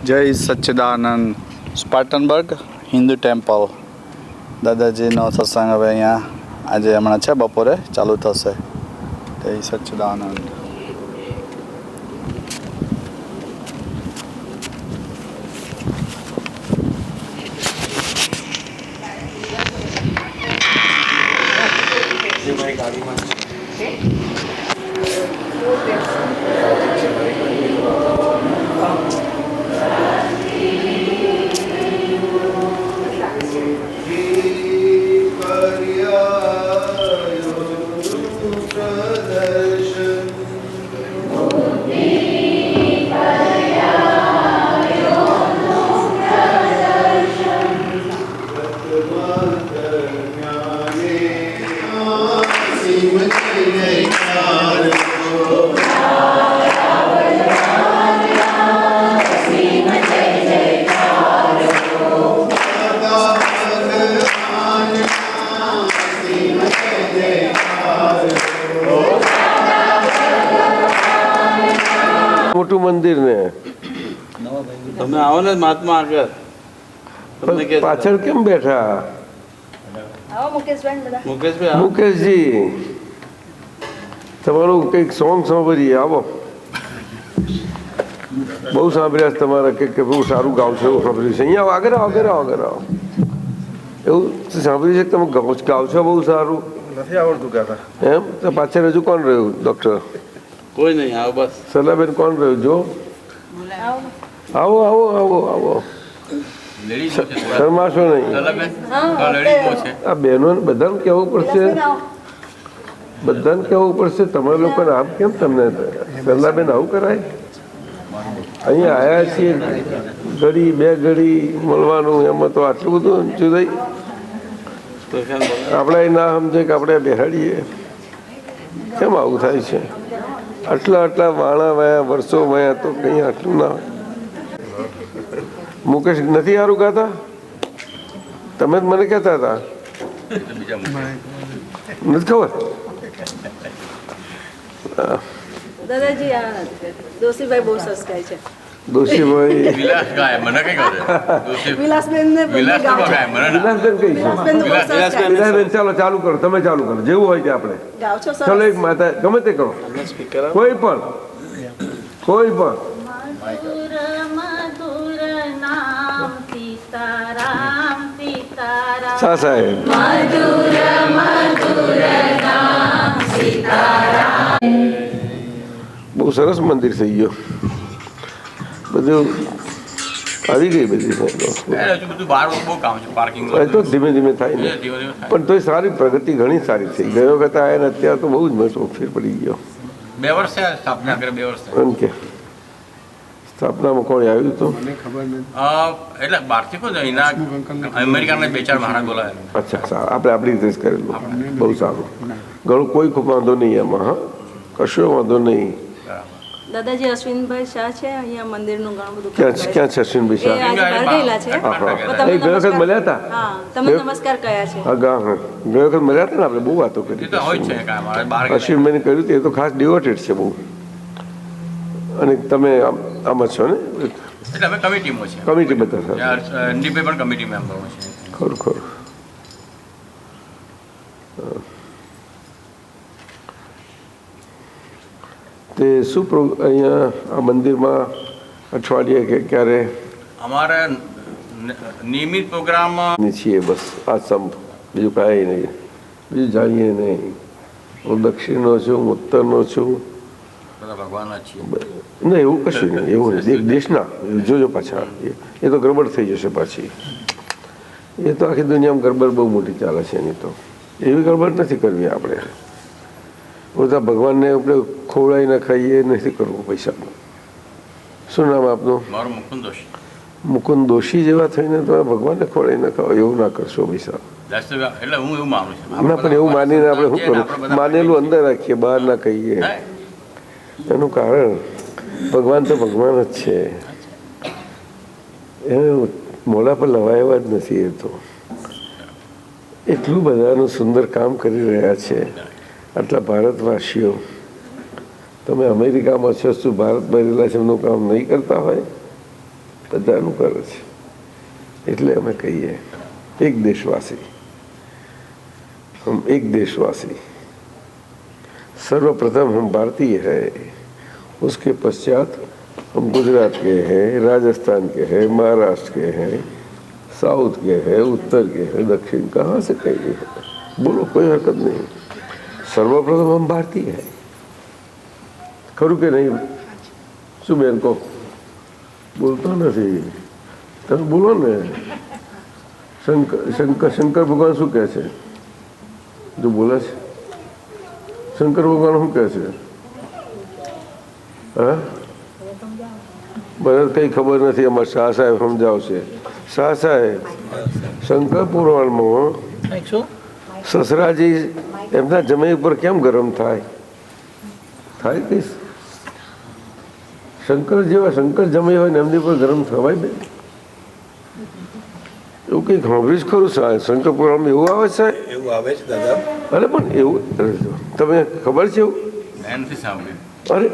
જય સચ્ચિદાનંદ સ્પાર્ટનબર્ગ હિન્દુ ટેમ્પલ દાદાજીનો સત્સંગ હવે અહીંયા આજે હમણાં છે બપોરે ચાલુ થશે. જય સચ્ચિદાનંદ. મોટું મંદિર ને તમે આવો ને મહાત્મા આગળ. પાછળ કેમ બેઠા? મુકેશજી તમારું કંઈક સોંગ સાંભળીએ. આવો. બહુ સાંભળ્યા તમારા કે બહુ સારું ગાવ છો એવું સાંભળ્યું છે. અહીંયા આગળ આવો આગળ આવો આગળ આવો. એવું સાંભળ્યું છે કે તમે ગાવ છો બહુ સારું? નથી આવડતું ગાતા. એમ તો પાછળ હજુ કોણ રહ્યું? ડૉક્ટર કોઈ નહીં. આવો બસ. સલાબેન કોણ રહ્યું? જો આવો આવો આવો આવો. શરમાશો નહીં. આ બહેનોને બધાને કહેવું પડશે, બધાને કહેવું પડશે. તમારા લોકોને આમ કેમ? તમને સલાબેન આવું કરાય? અહીંયા આવ્યા છીએ ઘડી બે ઘડી મળવાનું, એમાં તો આટલું બધું જુદાઈ આપણે ના સમજે કે આપણે બેહાડીએ. કેમ આવું થાય છે? આટલા આટલા વાણા વયા વર્ષો વયા તો કંઈ આટલું ના. મુકેશ નથી સારું ગાતા? તમે જ મને કહેતા હતા. નથી ખબર? દોશીભાઈ બહુ સરસ ગાય છે. દોશીભાઈ વિલાસબેન કઈ છે? વિલાસબેન ચાલો ચાલુ કરો. તમે ચાલુ કરો જેવું હોય કે આપણે. ચાલો એક માતા ગમે તે કરો. કોઈ પણ કોઈ પણ સા સાહેબ બહુ સરસ મંદિર થઈ ગયું. બધું આવી ગઈ બધી તો ધીમે ધીમે થાય ને, પણ તોય સારી પ્રગતિ ઘણી સારી થઈ. ગયો વખત આયા ને અત્યારે તો બહુ જ મોટો ફેર પડી ગયો. 2 વર્ષ સ્થાપના કરે. 2 વર્ષ એમ કે સ્થાપનામાં કોણ આવ્યું હતું? એટલે બહારથી કોઈ અમેરિકાના 2-4 મહારાજ બોલાયા. અચ્છા, આપણે આપણી રીતે જ કરેલું. બહુ સારું. ઘણું કોઈ વાંધો નહીં એમાં. હા, કશો વાંધો નહીં. દાદાજી અશ્વિનભાઈ શાહ છે અહીંયા મંદિરનું ઘણું બધું. ક્યાં છે અશ્વિનભાઈ શાહ? એ ગયો વખત મળ્યા હતા. તમે નમસ્કાર કયા છે? હા ગયો વખત મળ્યા હતા ને આપણે. બહુ વાતો કરી. અશ્વિનભાઈને કહ્યું હતું. એ તો ખાસ ડિવોટેડ છે બહુ. અને તમે આમાં છો ને? કમિટી બધા ખરું ખરું. તે શું અહીંયા આ મંદિરમાં અઠવાડિયે કે ક્યારે અમારે નિયમિત પ્રોગ્રામ છીએ? બસ આ સંપ, બીજું કાંઈ નહીં. બીજું જાણીએ નહીં. હું દક્ષિણનો છું, હું ઉત્તરનો છું. ના એવું કશું નહીં. એવું નહીં. દેશના જોજો પાછા. એ તો ગરબડ થઈ જશે પાછી. એ તો આખી દુનિયામાં ગરબડ બહુ મોટી ચાલે છે. એની તો એવી ગરબડ નથી કરવી આપણે. બધા ભગવાનને આપણે ખોવડાવી ના ખાઈએ નથી કરવું પૈસાનું. શું નામ આપનું? મુકુંદ દોશી જેવા થઈને તમે ભગવાનને ખોવડાવી ના ખાઓ એવું ના કરશો પૈસા. એટલે હું એવું માનું છું. ના પણ એવું માનીને આપણે શું કરવું? માનેલું અંદર રાખીએ, બહાર ના કહીએ. એનું કારણ ભગવાન તો ભગવાન જ છે. એ મોઢા પર લવાયા જ નથી. એ તો એટલું બધાનું સુંદર કામ કરી રહ્યા છે આટલા ભારતવાસીઓ. તમે અમેરિકામાં છો, શું ભારતમાં રહેલા છે એમનું કામ નહીં કરતા હોય? બધાનું કરે છે. એટલે અમે કહીએ એક દેશવાસી, हम एक देशवासी, सर्वप्रथम हम भारतीय है, उसके पश्चात हम गुजरात के हैं, राजस्थान के हैं, महाराष्ट्र के हैं, साउथ के हैं, उत्तर के हैं, दक्षिण, कहाँ से कहेंगे? बोलो, कोई हरकत नहीं. सर्वप्रथम हम भारतीय है. खरू के नहीं? શું બેન કહો? બોલતો નથી. તમે બોલો ને. શંકર ભગવાન શું કહે છે? જો બોલે છે શંકર ભગવાન શું કહે છે? હા, મને કઈ ખબર નથી. અમારા શાહ સાહેબ સમજાવશે. શાહ સાહેબ, શંકર પુરાણમાં સસરાજી એમના જમાઈ ઉપર કેમ ગરમ થાય? થાય કે શંકર જેવા શંકર જમાઈ હોય ને એમની પર ગરમ થવાય બે? એવું કંઈક સાંભળ્યું ખરું સાહેબ? શંકર પુરાણમાં એવું આવે છે? એવું આવે છે દાદા. અરે પણ એવું તમે ખબર છે એવું? નથી સાંભળ્યું. અરે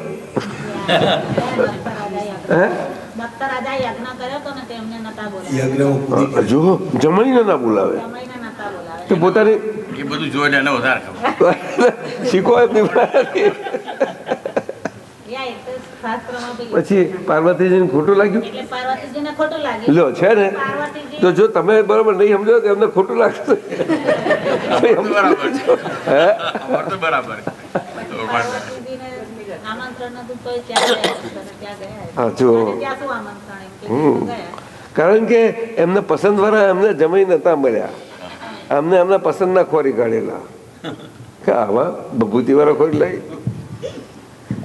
હે, જો જમાઈને ના બોલાવે તો પોતાની એ બધું જોઈને એને વધારે ખબર. શીખો એમની પાસેથી. પછી પાર્વતીજીને ખોટું લાગ્યું? લો છે ને, તો જો તમે બરાબર નહીં સમજો તો એમને ખોટું લાગશે. બરાબર છે. હે, અમારે તો બરાબર. હા જો, કારણ કે એમને પસંદ વાળા એમને જમાઈ નતા મળ્યા. અમને એમના પસંદના ખોરી કાઢેલા કે આવા બભૂતિ વાળા ખોરી લાવી,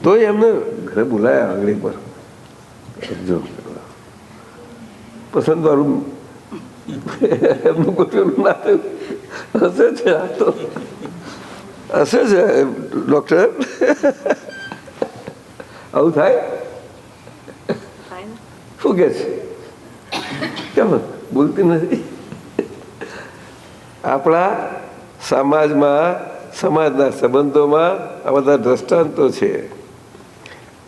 તોય એમને ઘરે બોલાયા આંગળી પર. જો પસંદ વાળું એમનું કોઈ ના થયું. હશે છે આ તો, હશે છે ડોક્ટર. આવું થાય? શું કે છે? કેમ બોલતી નથી? આપણા સમાજમાં, સમાજના સંબંધોમાં આ બધા દ્રષ્ટાંતો છે.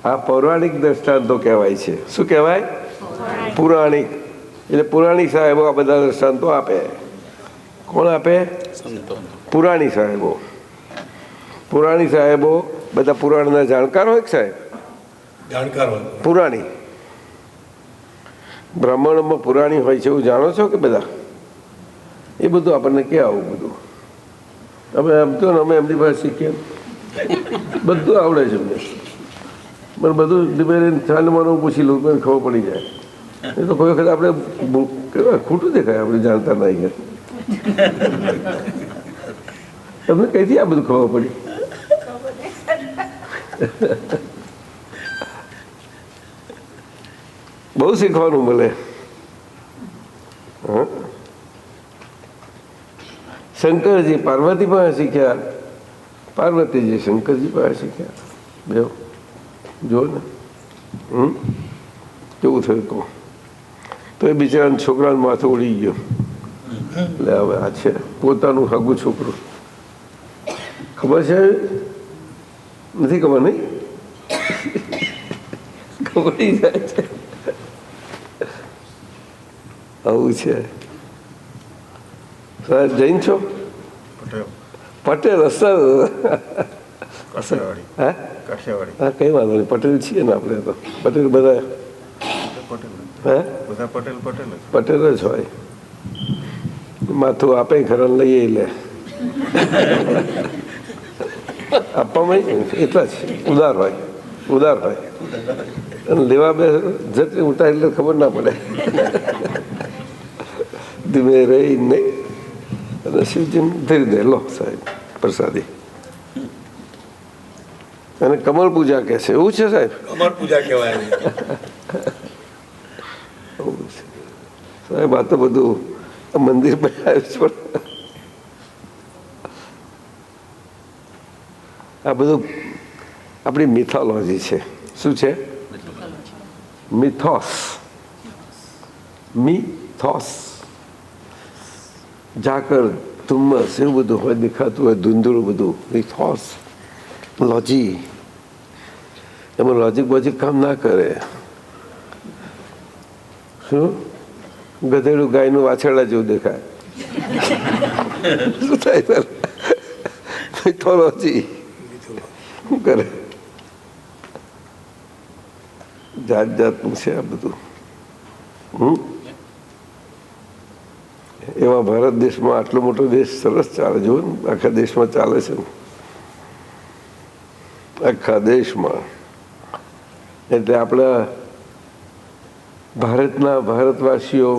આ પૌરાણિક દ્રષ્ટાંતો કહેવાય છે. શું કહેવાય? પુરાણિક. એટલે પુરાણી સાહેબો આ બધા દ્રષ્ટાંતો આપે. કોણ આપે? પુરાણી સાહેબો. પુરાણી સાહેબો બધા પુરાણના જાણકાર હોય સાહેબ? જાણકાર હોય. પુરાણી બ્રાહ્મણોમાં પુરાણી હોય છે એવું જાણો છો કે બધા? એ બધું આપણને કે આવું બધું અમે એમ તો અમે એમની પાસે શીખીએ. બધું આવડે છે અમને. પણ બધું ધીમે ચાલવાનું પૂછી લઉં મને ખબર પડી જાય. એ તો કોઈ વખત આપણે ખોટું દેખાય, આપણે જાણતા નહીં. તમને કઈથી આ બધું ખબર પડી? બહુ શીખવાનું મળે. હા, શંકરજી પાર્વતી પાસે શીખ્યા, પાર્વતીજી શંકરજી પાસે શીખ્યા. બે જો ને કેવું થયું કહું તો એ બિચારાના છોકરાનું માથું ઉડી ગયું. એટલે હવે આ છે પોતાનું હગું છોકરું. ખબર છે? નથી ખબર? નહીં ખબર જાય છે. આવું છે. સાહેબ જૈન છો? પટેલ અસર. હા, હા, કઈ વાંધો નહીં. પટેલ છીએ ને આપણે તો. પટેલ બધા હે પટેલ જ હોય. માથું આપે ખરા લઈએ લે આપવામાં એટલા જ ઉદાર હોય. ઉદાર હોય અને લેવા બે જટ ઉઠાય એટલે ખબર ના પડે. ધીમે રહી નહીં અને શિવજી ધીરે દે લો સાહેબ પ્રસાદી. અને કમળ પૂજા કે છે એવું છે સાહેબ? કમળ પૂજા કહેવાય. સાહેબ આ તો બધું મંદિર બનાવ્યું છે. આ બધું આપણી મિથોલોજી છે. શું છે? મિથોસ. મિથોસ. ઝાકળ, ધુમ્મસ એવું બધું હોય, દેખાતું હોય ધૂંધળું બધું. મિથોસ લોજી. એમાં લોજિક બોજિક કામ ના કરે. શું ગધેડું ગાયનું વાછરડા જેવું દેખાય. શું થાય મિથોલોજી શું કરે? જાત જાતનું છે આ બધું. એવા ભારત દેશમાં આટલો મોટો દેશ સરસ ચાલે. જુઓ ને આખા દેશમાં ચાલે છે, આખા દેશમાં. એટલે આપણા ભારતવાસીઓ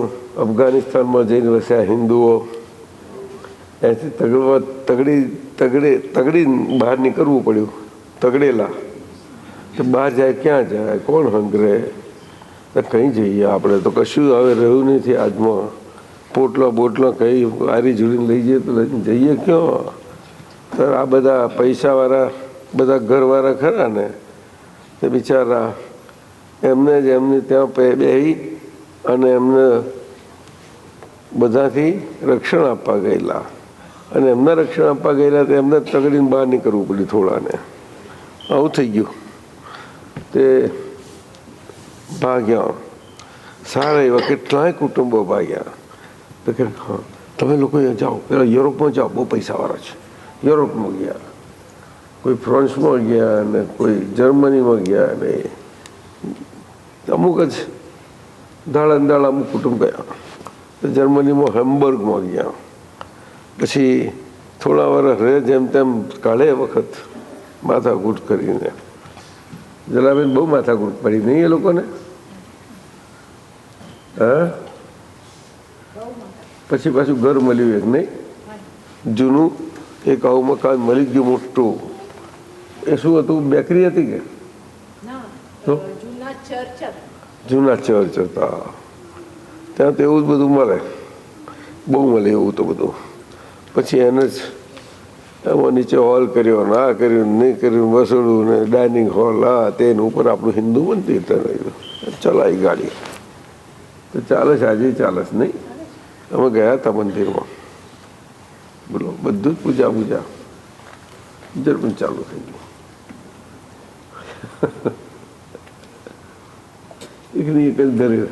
અફઘાનિસ્તાનમાં જઈને વસ્યા હિન્દુઓ, ત્યાંથી તગડી બહાર નીકળવું પડ્યું. તગડેલા તો બહાર જાય ક્યાં જાય? કોણ હંગરે? કઈ જઈએ આપણે તો? કશું હવે રહ્યું નથી આજમાં. બોટલો કઈ વારી જોડીને લઈ જઈએ તો જઈએ ક્યાં? તો આ બધા પૈસાવાળા બધા ઘરવાળા ખરા ને, તે બિચારા એમને જ એમની ત્યાં બેહી અને એમને બધાથી રક્ષણ આપવા ગયેલા. અને એમને રક્ષણ આપવા ગયેલા તો એમને તગડીને બહાર નીકળવું પડ્યું થોડાને. આવું થઈ ગયું. તે ભાગ્યા. સારા એવા કેટલાય કુટુંબો ભાગ્યા. તો કે હા તમે લોકો જાઓ, પેલા યુરોપમાં જાઓ, બહુ પૈસાવાળા છે. યુરોપમાં ગયા, કોઈ ફ્રાન્સમાં ગયા ને કોઈ જર્મનીમાં ગયા ને અમુક જ દાડા અમુક કુટુંબ ગયા. તો જર્મનીમાં હેમ્બર્ગમાં ગયા. પછી થોડા વર્ષ રહે જેમ તેમ કાઢે વખત માથાકૂટ કરીને. જલાબેન બહુ માથાકૂટ પડી નહીં એ લોકોને? હા પછી પાછું ઘર મળ્યું એક નહીં જૂનું, એક આવું મકાન મળી ગયું મોટું. એ શું હતું? બેકરી હતી કે જૂના ચર્ચ હતા. ત્યાં તો એવું જ બધું મળે, બહુ મળે એવું તો બધું. પછી એને જ એમાં નીચે હોલ કર્યો ને આ કર્યું નહીં કર્યું, વસોડું ને ડાઇનિંગ હોલ આ તેને ઉપર આપણું હિન્દુ મંદિર ચલાવી ગાડી. તો ચાલે છે, આજે ચાલે છે નહીં? અમે ગયા હતા મંદિરમાં, બોલો બધું જ પૂજા પણ ચાલુ થઈ ગયું. એક જ ઘરે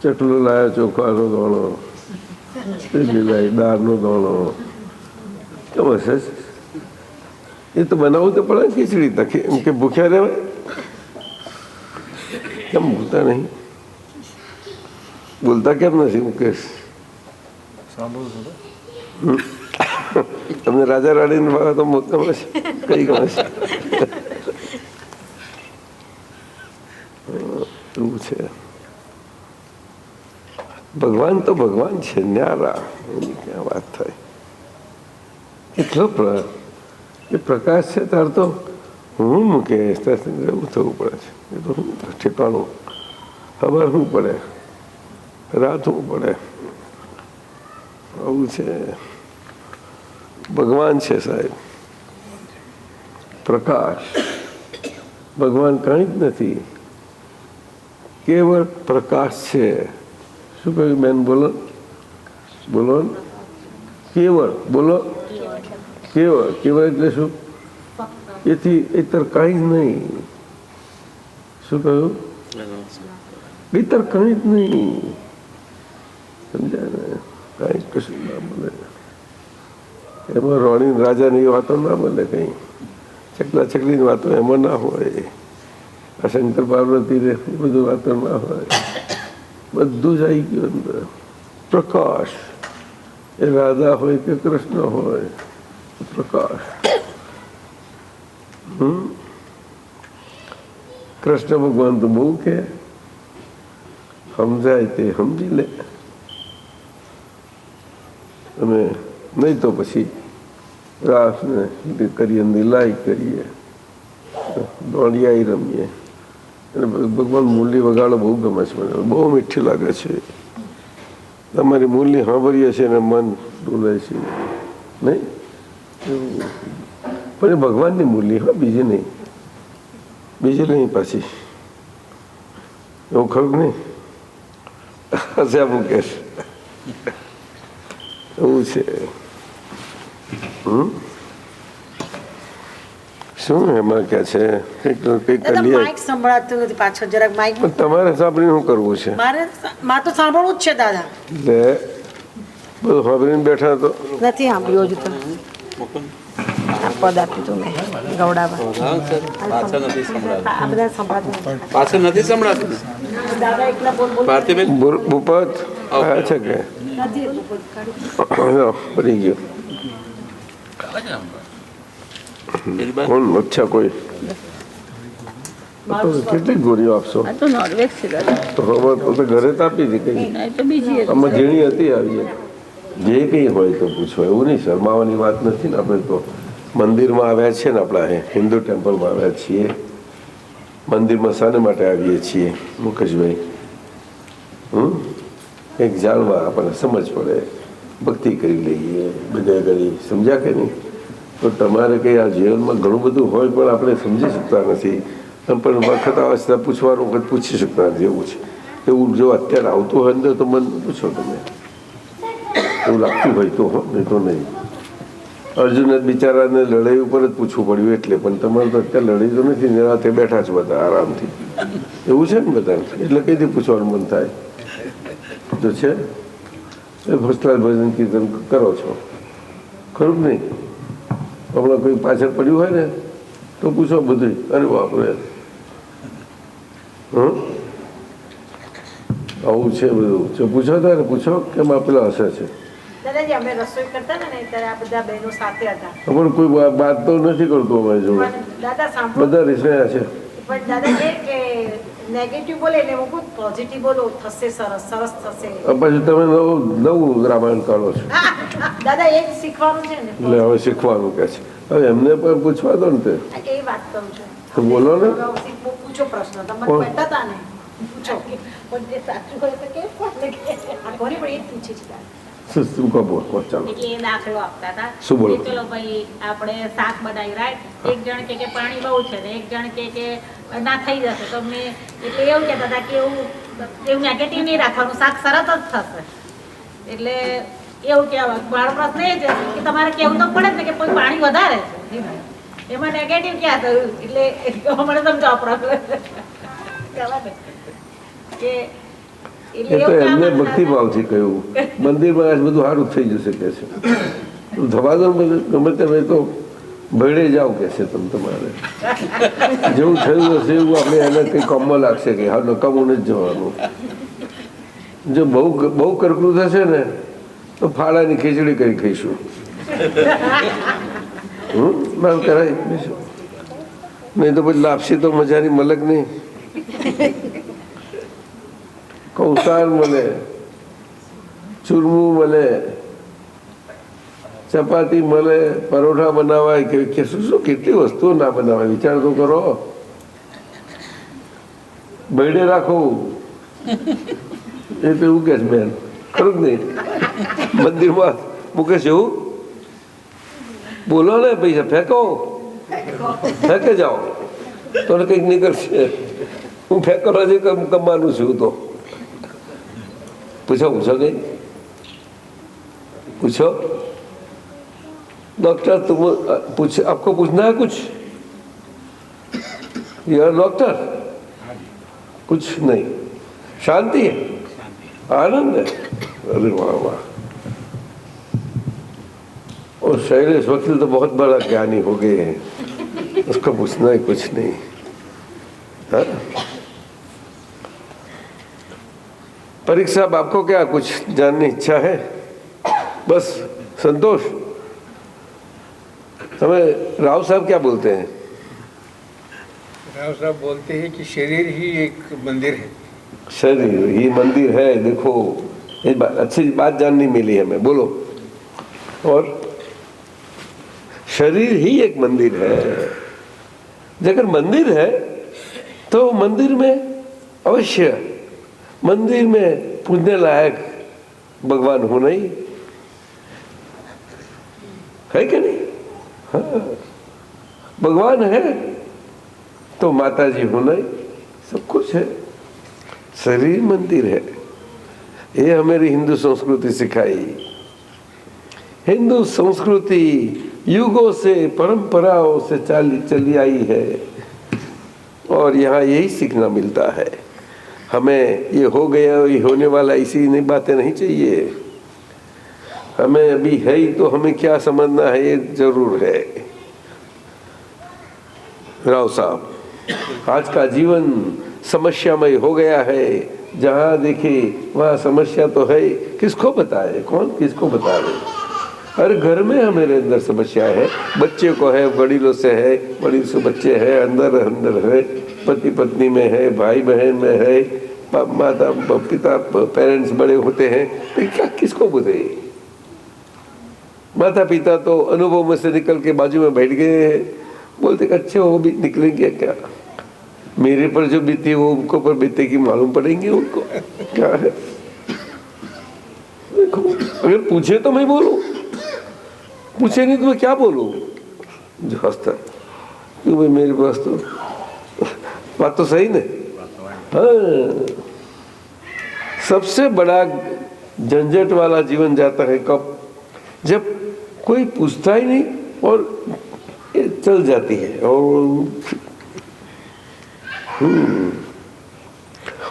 ચટલો લાયો, ચોખાનો દોણો, દાળનો દોણો. કેમ હશે? એ તો બનાવવું તો પડે ખીચડી તકી, એમ કે ભૂખ્યા રહેવાય? કેમ ભૂલતા નહીં? બોલતા કેમ નથી મુકેશ? તમને રાજા રાણીની વાત તો ગમે છે? કઈ ગમે છે? એવું છે. ભગવાન તો ભગવાન છે, ન્યારા. એની ક્યાં વાત થાય? એટલો એ પ્રકાશ છે તાર તો હું મુકેશ એવું થવું પડે છે. એ તો ઠેકાણું ખબર શું પડે, રાત શું પડે. આવું છે. ભગવાન છે સાહેબ, પ્રકાશ. ભગવાન કંઈ જ નથી, કેવળ પ્રકાશ છે. શું કહ્યું બેન? બોલો કેવળ. બોલો કેવળ એટલે શું? એથી ઇતર કાંઈ જ નહીં. શું કહ્યું? ઇતર કંઈ જ નહીં. સમજાય ને? કાંઈ કશું ના બોલે. એમાં રાણી રાજાની વાતો ના બોલે, કંઈ ચકલા ચકલીની વાતો એમાં ના હોય. આ શંકર પાર્વતી એ બધું વાતો ના હોય. બધું જ આવી ગયું અંદર. પ્રકાશ. એ રાધા હોય કે કૃષ્ણ હોય, પ્રકાશ. કૃષ્ણ ભગવાન તો બહુ કે સમજાય તે સમજી લે, અને નહીં તો પછી રાસને કરીએ, લીલાઈ કરીએ, દોડિયાઈ રમીએ. અને ભગવાન મુરલી વગાડો બહુ ગમે છે મને, બહુ મીઠી લાગે છે. તમારી મુરલી સાંભળીએ છીએ ને મન ડોલે છે નહીં? પણ એ ભગવાનની મુરલી, હા, બીજી નહીં. બીજી નહીં પાછી. એવું ખરું નહીં? હસ્યા મુકેશ. એવું છે. શું એમાં કે છે કંઈક દાદા કરી લે માઇક સંભળાતું નથી પાછળ જરાક માઇક પણ તમારે સાંભળીને શું કરવું છે મારે તો સાંભળવું જ છે દાદા એટલે બધું સાંભળીને બેઠા તો નથી સાંભળ્યું હજુ તો આ પદ આપ્યું તું મેં ગવડાવા પાછળ નથી સંભળાતું આ બધા સંભળાતું નથી. પાછળ નથી સંભળાતું દાદા એકલા બોલ બોલ ભારતીબેન ભૂપત આવ્યા છે કે નથી પડી ગયો કોણ અચ્છા કોઈ તો કેટલી ગોળીઓ આપશો આ તો નોર્વેજ છે દાદા તો હવે તો ઘરે જ આપી હતી કઈ એ તો બીજી હતી. આમાં ઝીણી હતી આવી જે કંઈ હોય તો પૂછો એવું નહીં શરમાવાની વાત નથી ને આપણે તો મંદિરમાં આવ્યા છીએ ને આપણા હિન્દુ ટેમ્પલમાં આવ્યા છીએ મંદિરમાં શાને માટે આવીએ છીએ મુકેશભાઈ એક જાણવા આપણને સમજ પડે ભક્તિ કરી લઈએ બધા ઘડી સમજ્યા કે નહીં તો તમારે કંઈ આ જીવનમાં ઘણું બધું હોય પણ આપણે સમજી શકતા નથી પણ વખત અવસ્થા પૂછવાનું વખત પૂછી શકતા નથી એવું છે એવું જો અત્યારે આવતું હોય અંદર તો મને પૂછો તમે એવું લાગતું હોય તો નહીં તો નહીં અર્જુન બિચારાને લડાઈ ઉપર જ પૂછવું પડ્યું એટલે પણ તમારે તો અત્યારે લડાઈ તો નથી નિરાતે બેઠા છો બધા આરામથી એવું છે ને બધાને એટલે કઈથી પૂછવાનું મન થાય તો છે એ ફર્સ્ટ ક્લાસ ભજન કીર્તન કરો છો ખરું જ નહીં હમણાં કોઈ પાછળ પડ્યું હોય ને તો પૂછો બધું અરે બાપરે આવું છે બધું જો પૂછો તો ને પૂછો કેમ આપેલા હશે છે દાદાજી અમે રસોઈ કરતા ને ત્યારે આ બધા બહેનો સાથે હતા પણ કોઈ વાત તો નથી કરતું અમારી જોડે પણ દાદા સાંભળો બધા રીસવાયા છે પણ દાદા કે નેગેટિવ બોલે ને હું ખૂબ પોઝિટિવ બોલો થશે સરસ સરસ થશે પછી તમે નવું રામાયણ કરો છો દાદા એ જ શીખવાનું છે ને એટલે હવે શીખવાનું કે છે હવે એમને પણ પૂછવા દો ને તે એ વાત કરું છું તો બોલો ને પૂછો પ્રશ્ન તમે કોણ? કહેતા હતા ને પૂછો પણ જે સાચું હોય તો કે કોને કે આ કોને પણ એ જ પૂછે છે શું કહો બોલો ચાલો એટલે એ દાખલો આપતા હતા શું બોલો? કે ચલો ભાઈ આપણે શાક બનાવ્યું રાઈટ એક જણ કે પાણી બહુ છે ને એક જણ કે ના થઈ જશે તો મેં એટલે એવું કહેતા હતા કે એવું નેગેટિવ નહીં રાખવાનું શાક સરસ જ થશે એટલે એવું કહેવાય મારો પ્રશ્ન એ છે કે તમારે કેવું તો પડે જ ને કે કોઈ પાણી વધારે છે એમાં નેગેટિવ ક્યાં થયું એટલે મને સમજાવો પ્રશ્ન કે એ તો એમને ભક્તિભાવથી કહ્યું મંદિરમાં આજ બધું સારું થઈ જશે કે છે થવા દો ને બધું ગમે તેમ એ તો ભેળે જાઓ કે છે તમે તમારે જેવું થયું હશે એવું આપણે એને કંઈ કામમાં લાગશે કે હા નકામું નથી જવાનું જો બહુ કરકરું થશે ને તો ફાળાની ખીચડી કરી ખાઈશું નામ કરાય નહીં તો પછી લાપસી તો મજાની મલક નહીં કૌસાર મળે ચૂરમું મળે ચપાતી મળે પરોઠા બનાવાય કે શું કેટલી વસ્તુઓ ના બનાવાય વિચાર તો કરો બૈડે રાખો એ તો એવું કે છે બેન ખરું જ નહીં મંદિરમાં મૂકે છે એવું બોલો ને પૈસા ફેંકો ફેંકે જાઓ તો કંઈક નીકળશે હું ફેંકવા જે કમાવાનું છું તો पूछो पूछो गई पूछो डॉक्टर तुम पूछ आपको पूछना है कुछ यार डॉक्टर कुछ नहीं शांति है आनंद है अरे वाह वाह और शैलेश वकील तो बहुत बड़ा ज्ञानी हो गए हैं उसको पूछना ही कुछ नहीं हाँ परीक्षा साहब आपको क्या कुछ जानने इच्छा है बस संतोष हमें राव साहब क्या बोलते हैं राव साहब बोलते हैं कि शरीर ही एक मंदिर है शरीर ही मंदिर है देखो ये अच्छी बात जाननी मिली हमें बोलो और शरीर ही एक मंदिर है अगर मंदिर है तो मंदिर में अवश्य मंदिर में पूजने लायक भगवान हो नहीं है कि नहीं हाँ भगवान है तो माता जी हो नहीं सब कुछ है शरीर मंदिर है ये हमारी हिंदू संस्कृति सिखाई हिंदू संस्कृति युगों से परंपराओं से चली आई है और यहाँ यही सीखना मिलता है। हमें ये हो गया ये होने वाला इसी नहीं बातें नहीं चाहिए। हमें अभी है ही तो हमें क्या समझना है ये जरूर है। राव साहब, आज का जीवन समस्यामय हो गया है। जहाँ देखे वहाँ समस्या तो है, किसको बताए, कौन किसको बताए। हर घर में हमारे अंदर समस्या है। बच्चे को है, वडीलों से है, वडील से बच्चे है, अंदर अंदर है, पति पत्नी में है, भाई बहन में है, माता पिता पेरेंट्स बड़े होते हैं, तो क्या किसको बताए। माता पिता तो अनुभव में से निकल के बाजू में बैठ गए हैं, बोलते अच्छे वो भी निकलेंगे क्या, मेरे पर जो बीती वो उनको पर बीतेगी, मालूम पड़ेंगे उनको क्या है। देखो, अगर पूछे तो मैं बोलूं, पूछे नहीं तो मैं क्या बोलूं। जो हंसता क्यों भाई, मेरे पास तो बात तो सही नहीं। हाँ, सबसे बड़ा झंझट वाला जीवन जाता है कब, जब कोई पूछता ही नहीं और चल जाती है। और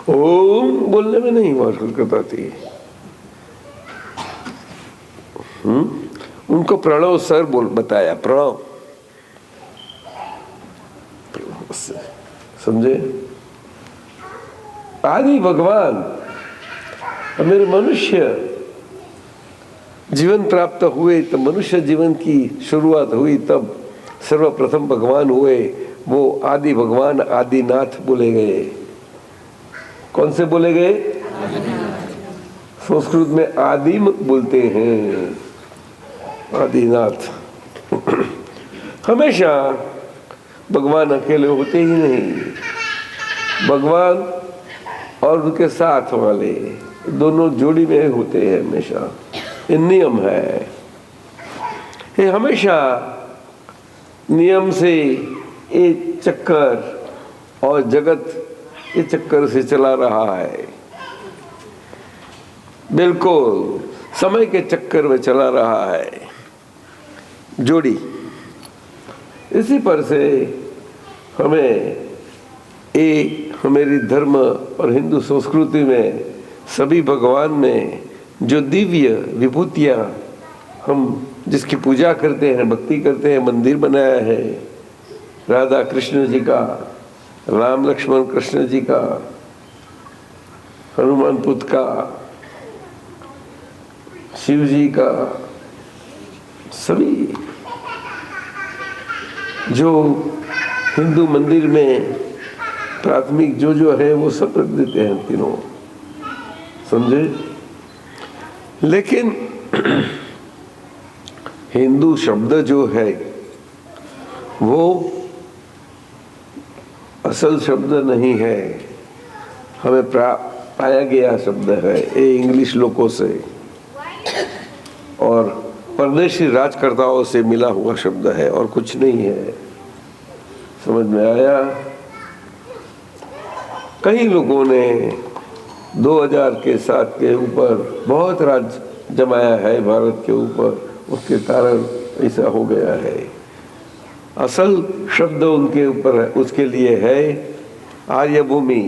ओम बोलने में नहीं हरकत आती है। उनको प्रणव सर बताया, प्रणव, समझे। आदि भगवान मेरे मनुष्य जीवन प्राप्त हुए, तो मनुष्य जीवन की शुरुआत हुई, तब सर्वप्रथम भगवान हुए। वो आदि भगवान आदिनाथ बोले गए। कौन से बोले गए? संस्कृत में आदिम बोलते हैं, आदिनाथ। हमेशा भगवान अकेले होते ही नहीं, भगवान और उनके साथ वाले दोनों जोड़ी में होते हैं हमेशा। ये नियम है, ये हमेशा नियम से ये चक्कर और जगत ये चक्कर से चला रहा है। बिल्कुल समय के चक्कर में चला रहा है जोड़ी। इसी पर से हमें हमारी धर्म और हिंदू संस्कृति में सभी भगवान में जो दिव्य विभूतियाँ हम जिसकी पूजा करते हैं, भक्ति करते हैं, मंदिर बनाया है, राधा कृष्ण जी का, राम लक्ष्मण कृष्ण जी का, हनुमान पुत्र का, शिव जी का, सभी जो हिंदू मंदिर में प्राथमिक जो है वो सब रख देते हैं तीनों, समझे। लेकिन हिंदू शब्द जो है वो असल शब्द नहीं है, हमें पाया गया शब्द है। ये इंग्लिश लोगों से और परदेशी राजकर्ताओं से मिला हुआ शब्द है और कुछ नहीं है। समझ में आया? कई लोगों ने 2000 के 7 के ऊपर बहुत राज जमाया है भारत के ऊपर, उसके कारण ऐसा हो गया है। असल शब्द उनके ऊपर है, उसके लिए है आर्य भूमि।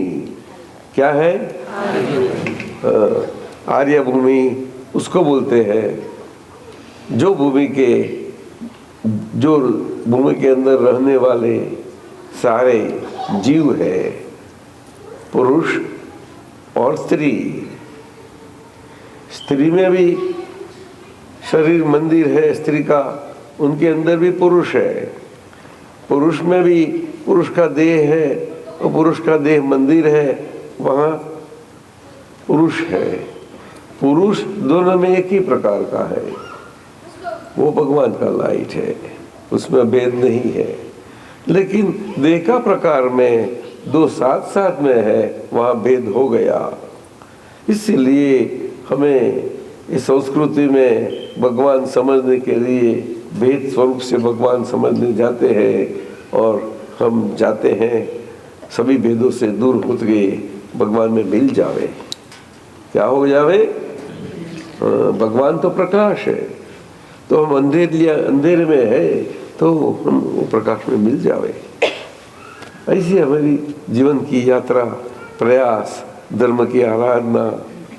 क्या है? आर्य भूमि उसको बोलते हैं जो भूमि के अंदर रहने वाले सारे जीव है, पुरुष और स्त्री। स्त्री में भी शरीर मंदिर है स्त्री का, उनके अंदर भी पुरुष है। पुरुष में भी पुरुष का देह है और पुरुष का देह मंदिर है, वहाँ पुरुष है। पुरुष दोनों में एक ही प्रकार का है, वो भगवान का लाइट है, उसमें भेद नहीं है। लेकिन देह का प्रकार में दो साथ साथ में है, वहाँ भेद हो गया। इसीलिए हमें इस संस्कृति में भगवान समझने के लिए भेद स्वरूप से भगवान समझने जाते हैं और हम जाते हैं सभी भेदों से दूर हो गए भगवान में मिल जावे। क्या हो जावे? भगवान तो प्रकाश है, तो हम अंधेरे में है तो हम वो प्रकाश में मिल जावे। ऐसी हमारी जीवन की यात्रा, प्रयास, धर्म की आराधना,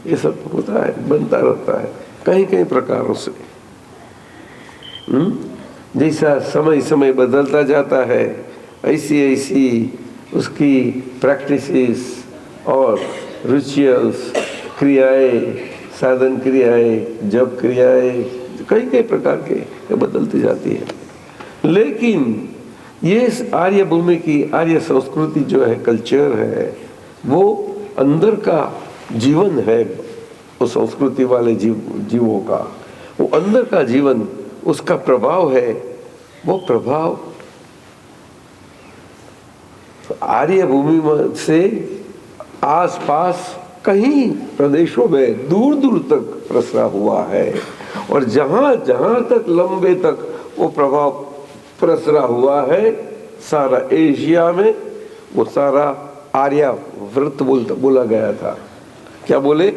ये सब होता है, बनता रहता है कहीं कहीं प्रकारों से। जैसा समय समय बदलता जाता है ऐसी ऐसी उसकी प्रैक्टिसेस और रिचुअल्स, क्रियाएं, साधन क्रियाएं, जप क्रियाएं कई कई प्रकार के बदलती जाती है। लेकिन ये आर्य भूमि की आर्य संस्कृति जो है, कल्चर है, वो अंदर का जीवन है। वो संस्कृति वाले जीवों का वो अंदर का जीवन, उसका प्रभाव है। वो प्रभाव आर्य भूमि से आसपास कहीं प्रदेशों में दूर दूर तक प्रसरा हुआ है। और जहां जहां तक लंबे तक वो प्रभाव प्रसरा हुआ है, सारा एशिया में वो सारा आर्यावर्त बोला गया था। क्या बोले?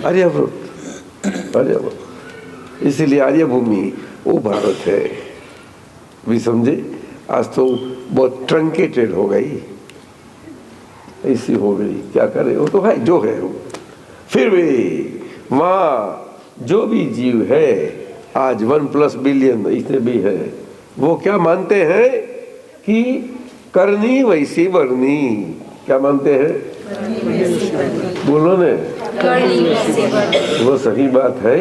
आर्यावर्त, आर्यावर्त। इसीलिए आर्य भूमि वो भारत है। भी समझे? आज तो बहुत ट्रंकेटेड हो गई, ऐसी हो गई, क्या करे, वो तो है जो है। फिर भी वहाँ जो भी जीव है, आज 1+ बिलियन इतने भी है, वो क्या मानते हैं कि करनी वैसी बरनी। क्या मानते हैं? बोलो ने। वो सही बात है।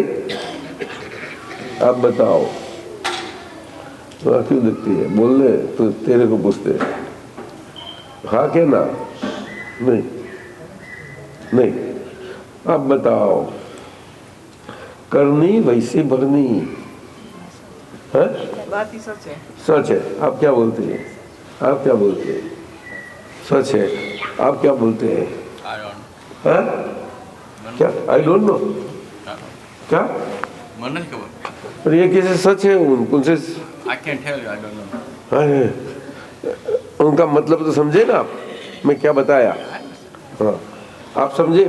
आप बताओ, तो क्यों दिखती है? बोलने तो तेरे को पूछते, हाँ क्या ना? नहीं नहीं, आप बताओ, करनी वैसी भरनी है? बात ही सच है। सच है। आप क्या बोलते हैं? आप क्या बोलते हैं? सच है। आप क्या बोलते हैं? हाँ? क्या? I don't know. क्या? मन नहीं खबर। पर ये कैसे सच है? उनसे I can't tell you, I don't know. हाँ, उनका मतलब तो समझे ना आप, मैं क्या बताया? हाँ, आप समझे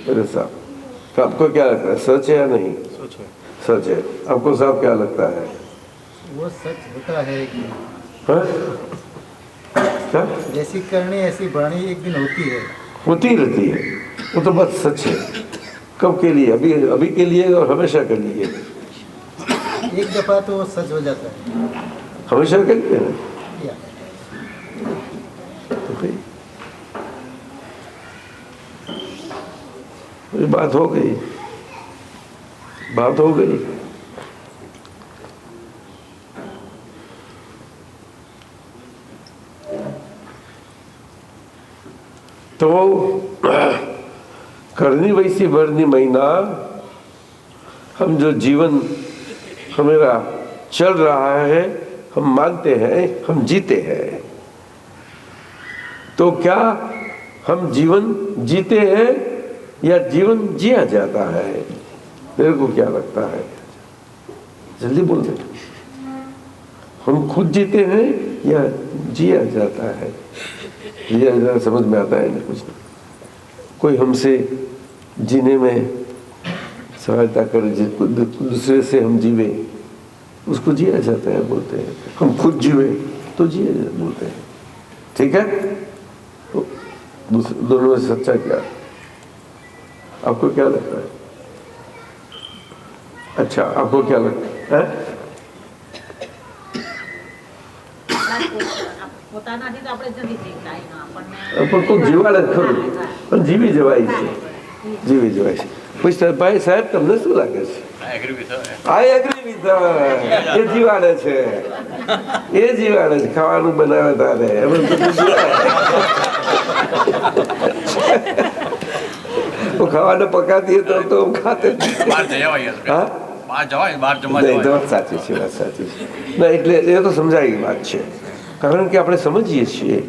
मेरे साहब? तो आपको क्या लगता है, सच है या नहीं? सच है। सच है। आपको साहब क्या लगता है? वो सच होता है कि हाँ? क्या? जैसी करनी ऐसी बढ़नी एक दिन होती है, होती रहती है। वो तो बात सच है। कब के लिए? अभी अभी के लिए और हमेशा के लिए? एक दफा तो वो सच हो जाता है, हमेशा के लिए है? या तो फिर ये बात हो गई, बात हो गई। तो करनी वैसी भरनी महीना, हम जो जीवन हमारा चल रहा है, हम मानते हैं हम जीते हैं। तो क्या हम जीवन जीते हैं या जीवन जिया जाता है? तेरे को क्या लगता है? जल्दी बोल दे। हम खुद जीते हैं या जिया जाता है? जिया जाता समझ में आता है नहीं कुछ नहीं। कोई हमसे जीने में सहायता करे, दूसरे से हम जीवे, उसको जिया जाता है बोलते हैं। हम खुद जीवे तो जिया बोलते हैं। ठीक है? तो दोनों में सच्चा क्या? आपको क्या लगता है? अच्छा, आपको क्या लगता है? જીવાડે ખરું, પણ જીવી જવાય છે, જીવી જવાય છે। પછી ભાઈ સાહેબ તમને શું લાગે છે? I agree with her. એ જીવાડે છે, એ જીવાડે છે, ખાવાનું બનાવે તારે એમ બધું જીવાડે। ખાવાને પકાતી તો ખાતે હા નહીં, તો વાત સાચી છે, વાત સાચી છે। ના એટલે એ તો સમજાય વાત છે, કારણ કે આપણે સમજીએ છીએ,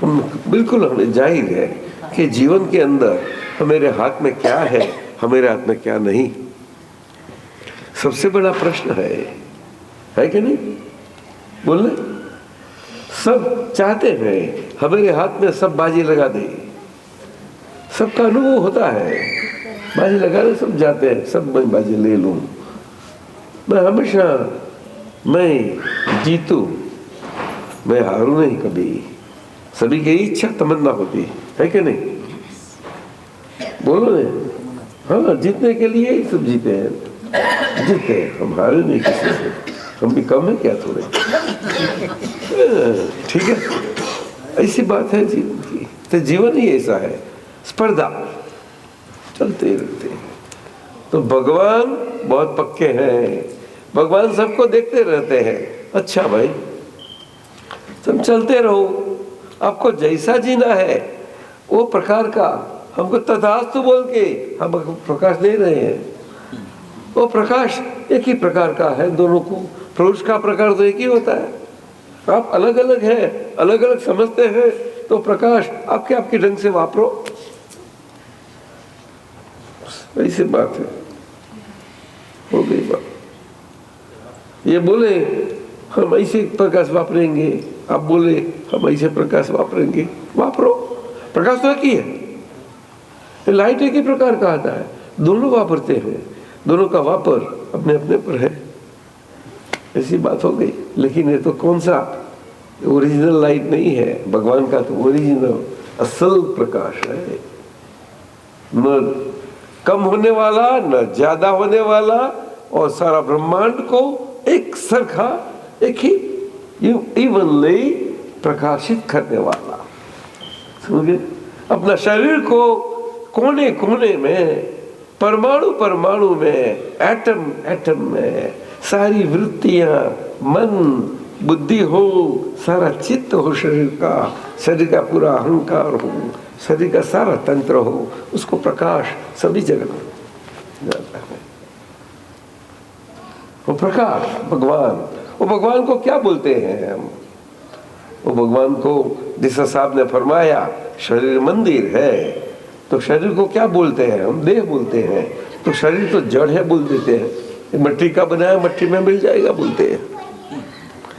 हम बिल्कुल हमें जाहिर है कि जीवन के अंदर हमारे हाथ में क्या है, हमारे हाथ में क्या नहीं। सबसे बड़ा प्रश्न है कि नहीं? बोलने सब चाहते हैं हमारे हाथ में सब बाजी लगा दे। सबका अनुभव होता है, बाजी लगाने सब जाते हैं, सब मैं बाजी ले लूं, मैं हमेशा मैं जीतू, मैं हारू नहीं कभी। सभी की इच्छा तमन्ना होती है कि नहीं? बोलो ने। हाँ, जीतने के लिए ही सब जीते हैं, जीते हैं, हम हारे नहीं किसी से। हम भी कम है क्या थोड़े? ठीक है, ऐसी बात है जीवन की। तो जीवन ही ऐसा है, स्पर्धा चलते रहते हैं। तो भगवान बहुत पक्के हैं, भगवान सबको देखते रहते हैं। अच्छा भाई, सब चलते रहो, आपको जैसा जीना है वो प्रकार का, हमको तथास्तु बोल के हम प्रकाश दे रहे हैं। वो प्रकाश एक ही प्रकार का है दोनों को। पुरुष का प्रकार तो एक ही होता है, आप अलग अलग है, अलग अलग समझते हैं, तो प्रकाश आपके आपके ढंग से वापरो। ऐसी बात है, हो गई बात। ये बोले हम ऐसे प्रकाश वापरेंगे, आप बोले हम ऐसे प्रकाश वापरेंगे, वापरो। प्रकाश तो एक ही है, लाइट एक ही प्रकार का आता है, दोनों वापरते हैं, दोनों का वापर अपने अपने पर है। ऐसी बात हो गई। लेकिन ये तो कौन सा ओरिजिनल लाइट नहीं है, भगवान का तो ओरिजिनल असल प्रकाश है, न कम होने वाला न ज्यादा होने वाला, और सारा ब्रह्मांड को एक सरखा, एक ही इवनली प्रकाशित करने वाला। समझे? अपना शरीर को कोने कोने में, परमाणु परमाणु में, एटम एटम में सारी वृत्तियां, मन बुद्धि हो, सारा चित्त हो, शरीर का पूरा अहंकार हो, शरीर का सारा तंत्र हो, उसको प्रकाश सभी जगह जाता है। वो प्रकाश भगवान, वो भगवान को क्या बोलते हैं हम? वो भगवान को जिस साहब ने फरमाया शरीर मंदिर है, तो शरीर को क्या बोलते हैं हम? देह बोलते हैं। तो शरीर तो जड़ है बोल देते हैं, मट्टी का बनाया मट्टी में मिल जाएगा बोलते हैं,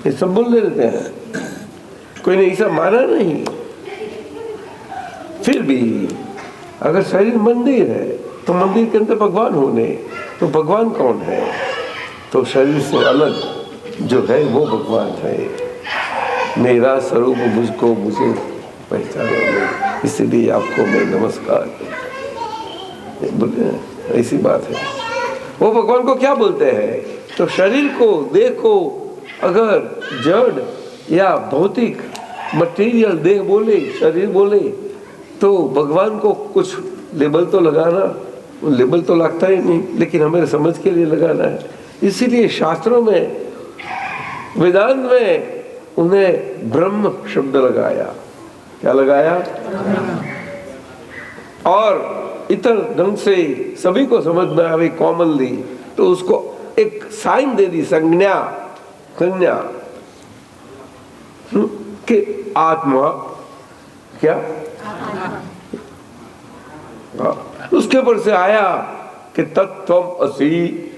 ये सब बोल देते हैं। कोई ने ऐसा माना नहीं। फिर भी अगर शरीर मंदिर है तो मंदिर के अंदर भगवान होने, तो भगवान कौन है? तो शरीर से अलग जो है वो भगवान है। मेरा स्वरूप मुझको मुझे पहचाना नहीं, इसलिए आपको मैं नमस्कार बोले। ऐसी बात है। वो भगवान को क्या बोलते हैं? तो शरीर को देखो, अगर जड़ या भौतिक मटेरियल देह बोले, शरीर बोले, तो भगवान को कुछ लेबल तो लगाना, लेबल तो लगता ही नहीं, लेकिन हमें समझ के लिए लगाना है। इसीलिए शास्त्रों में, वेदांत में उन्हें ब्रह्म शब्द लगाया। क्या लगाया? और इतर ढंग से सभी को समझ में आवे कॉमनली, तो उसको एक साइन दे दी, संज्ञा कि आत्मा क्या? उसके ऊपर से आया कि तत्त्वम असि।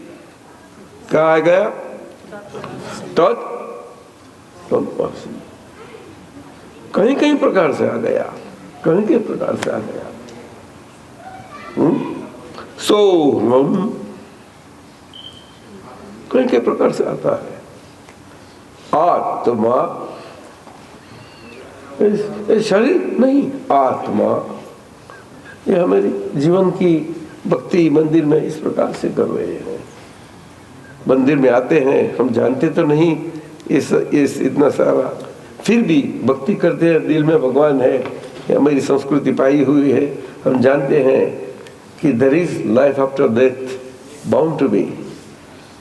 क्या आ गया? तत्त्वम असि। कहीं कहीं प्रकार से आ गया, कहीं कहीं प्रकार से आ गया। सो हम कहीं के प्रकार से आता है। आत्मा, शरीर नहीं, आत्मा। ये हमारी जीवन की भक्ति मंदिर में इस प्रकार से कर रहे हैं। मंदिर में आते हैं, हम जानते तो नहीं इस इतना सारा, फिर भी भक्ति करते हैं, दिल में भगवान है। ये हमारी संस्कृति पाई हुई है। हम जानते हैं कि there is life after death, bound to be.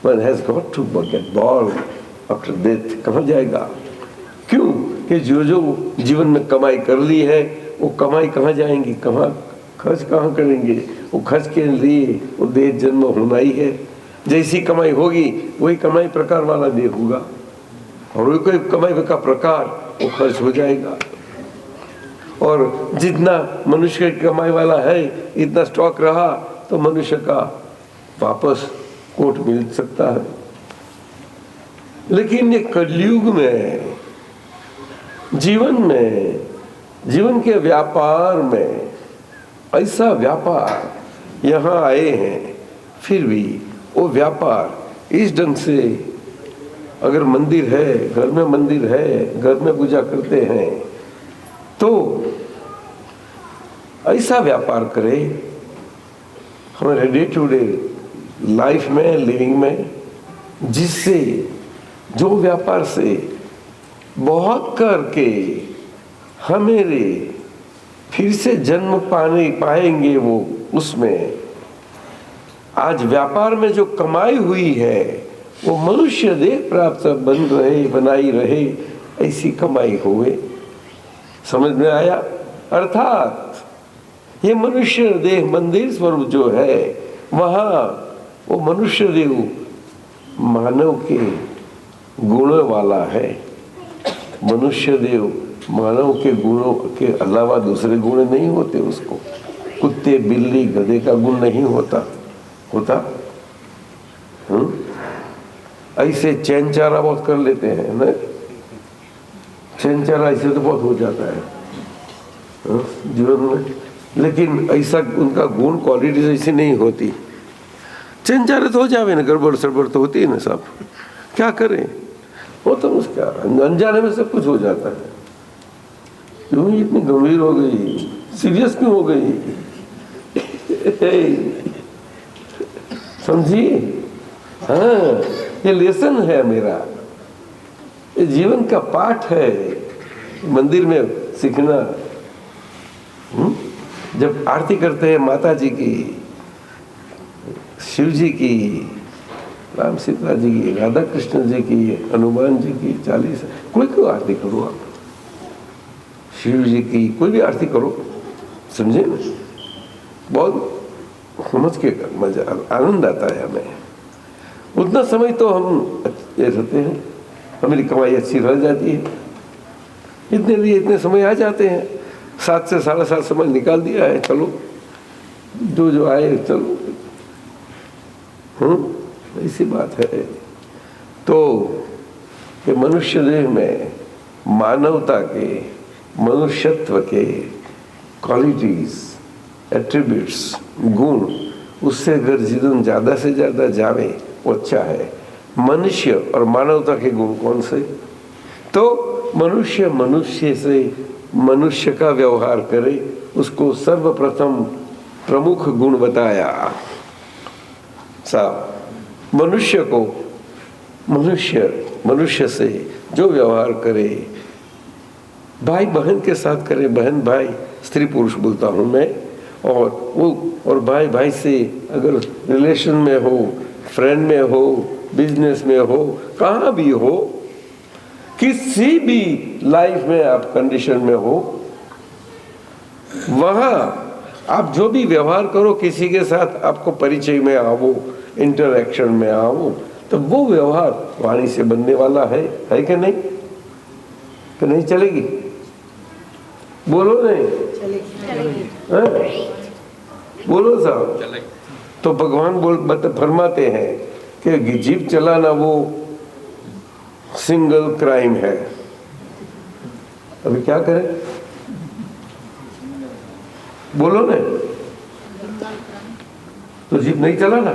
One has got to get born after death. कहाँ जाएगा? क्यों? कि जो जीवन में कमाई कर ली है, वो कमाई कहाँ जाएंगी, कहाँ खर्च कहाँ करेंगे? वो खर्च के लिए वो देह जन्म होना ही है। जैसी कमाई होगी वही कमाई प्रकार वाला देह होगा, और वही कोई कमाई का प्रकार वो खर्च हो जाएगा। और जितना मनुष्य की कमाई वाला है, इतना स्टॉक रहा तो मनुष्य का वापस कोट मिल सकता है। लेकिन ये कलयुग में, जीवन के व्यापार में ऐसा व्यापार यहाँ आए हैं, फिर भी वो व्यापार इस ढंग से अगर मंदिर है, घर में मंदिर है, घर में पूजा करते हैं, तो ऐसा व्यापार करें हमारे डे टू डे लाइफ में, लिविंग में, जिससे जो व्यापार से बहुत करके हमें फिर से जन्म पाएंगे वो उसमें। आज व्यापार में जो कमाई हुई है वो मनुष्य देह प्राप्त बनाई रहे, ऐसी कमाई हुए। समझ में आया? अर्थात ये मनुष्य देह मंदिर स्वरूप जो है, वहाँ वो मनुष्य देह मानव के गुणों वाला है। मनुष्य देव मानव के गुणों के अलावा दूसरे गुण नहीं होते उसको। कुत्ते, बिल्ली, गधे का गुण नहीं होता। ऐसे चैन चारा बहुत कर लेते हैं ना, चैन चारा ऐसे तो बहुत हो जाता है जीवन में, लेकिन ऐसा उनका गुण क्वालिटीज ऐसी नहीं होती। चैन चारा तो हो जावे ना, गड़बड़ सड़बड़ तो होती है ना साहब, क्या करें? वो तो उसका अनजाने में सब कुछ हो जाता है। क्यों इतनी गंभीर हो गई, सीरियस क्यों हो गई? समझी? हाँ, ये लेसन है मेरा, ये जीवन का पाठ है मंदिर में सीखना। जब आरती करते हैं माता जी की, शिव जी की, राम सीता जी की, राधा कृष्ण जी की, हनुमान जी की 40, कोई आरती करो आप, शिव जी की कोई भी आरती करो, समझे ना? बहुत समझ के मजा, आनंद आता है हमें। उतना समय तो हम रहते हैं, हमारी कमाई अच्छी रह जाती है, इतने लिए इतने समय आ जाते हैं। 7 से 7.5 समय निकाल दिया है, चलो जो आए चलो। ऐसी बात है। तो ये मनुष्य देह में मानवता के, मनुष्यत्व के क्वालिटीज, एट्रीब्यूट्स, गुण, उससे अगर जीवन ज़्यादा से ज़्यादा जावे वो अच्छा है। मनुष्य और मानवता के गुण कौन से? तो मनुष्य से मनुष्य का व्यवहार करे, उसको सर्वप्रथम प्रमुख गुण बताया साहब। मनुष्य से जो व्यवहार करे, भाई बहन के साथ करे, बहन भाई, स्त्री पुरुष बोलता हूँ मैं, और भाई भाई से अगर रिलेशन में हो, फ्रेंड में हो, बिजनेस में हो, कहाँ भी हो, किसी भी लाइफ में आप कंडीशन में हो, वहाँ आप जो भी व्यवहार करो, किसी के साथ आपको परिचय में आओ, इंटरैक्शन में आओ, तो वो व्यवहार वाणी से बनने वाला है कि नहीं? कि नहीं चलेगी? बोलो नहीं, बोलो साहब। तो भगवान फरमाते हैं कि जीप चलाना वो सिंगल क्राइम है। अभी क्या करें? बोलो ना। तो जीप नहीं चलाना,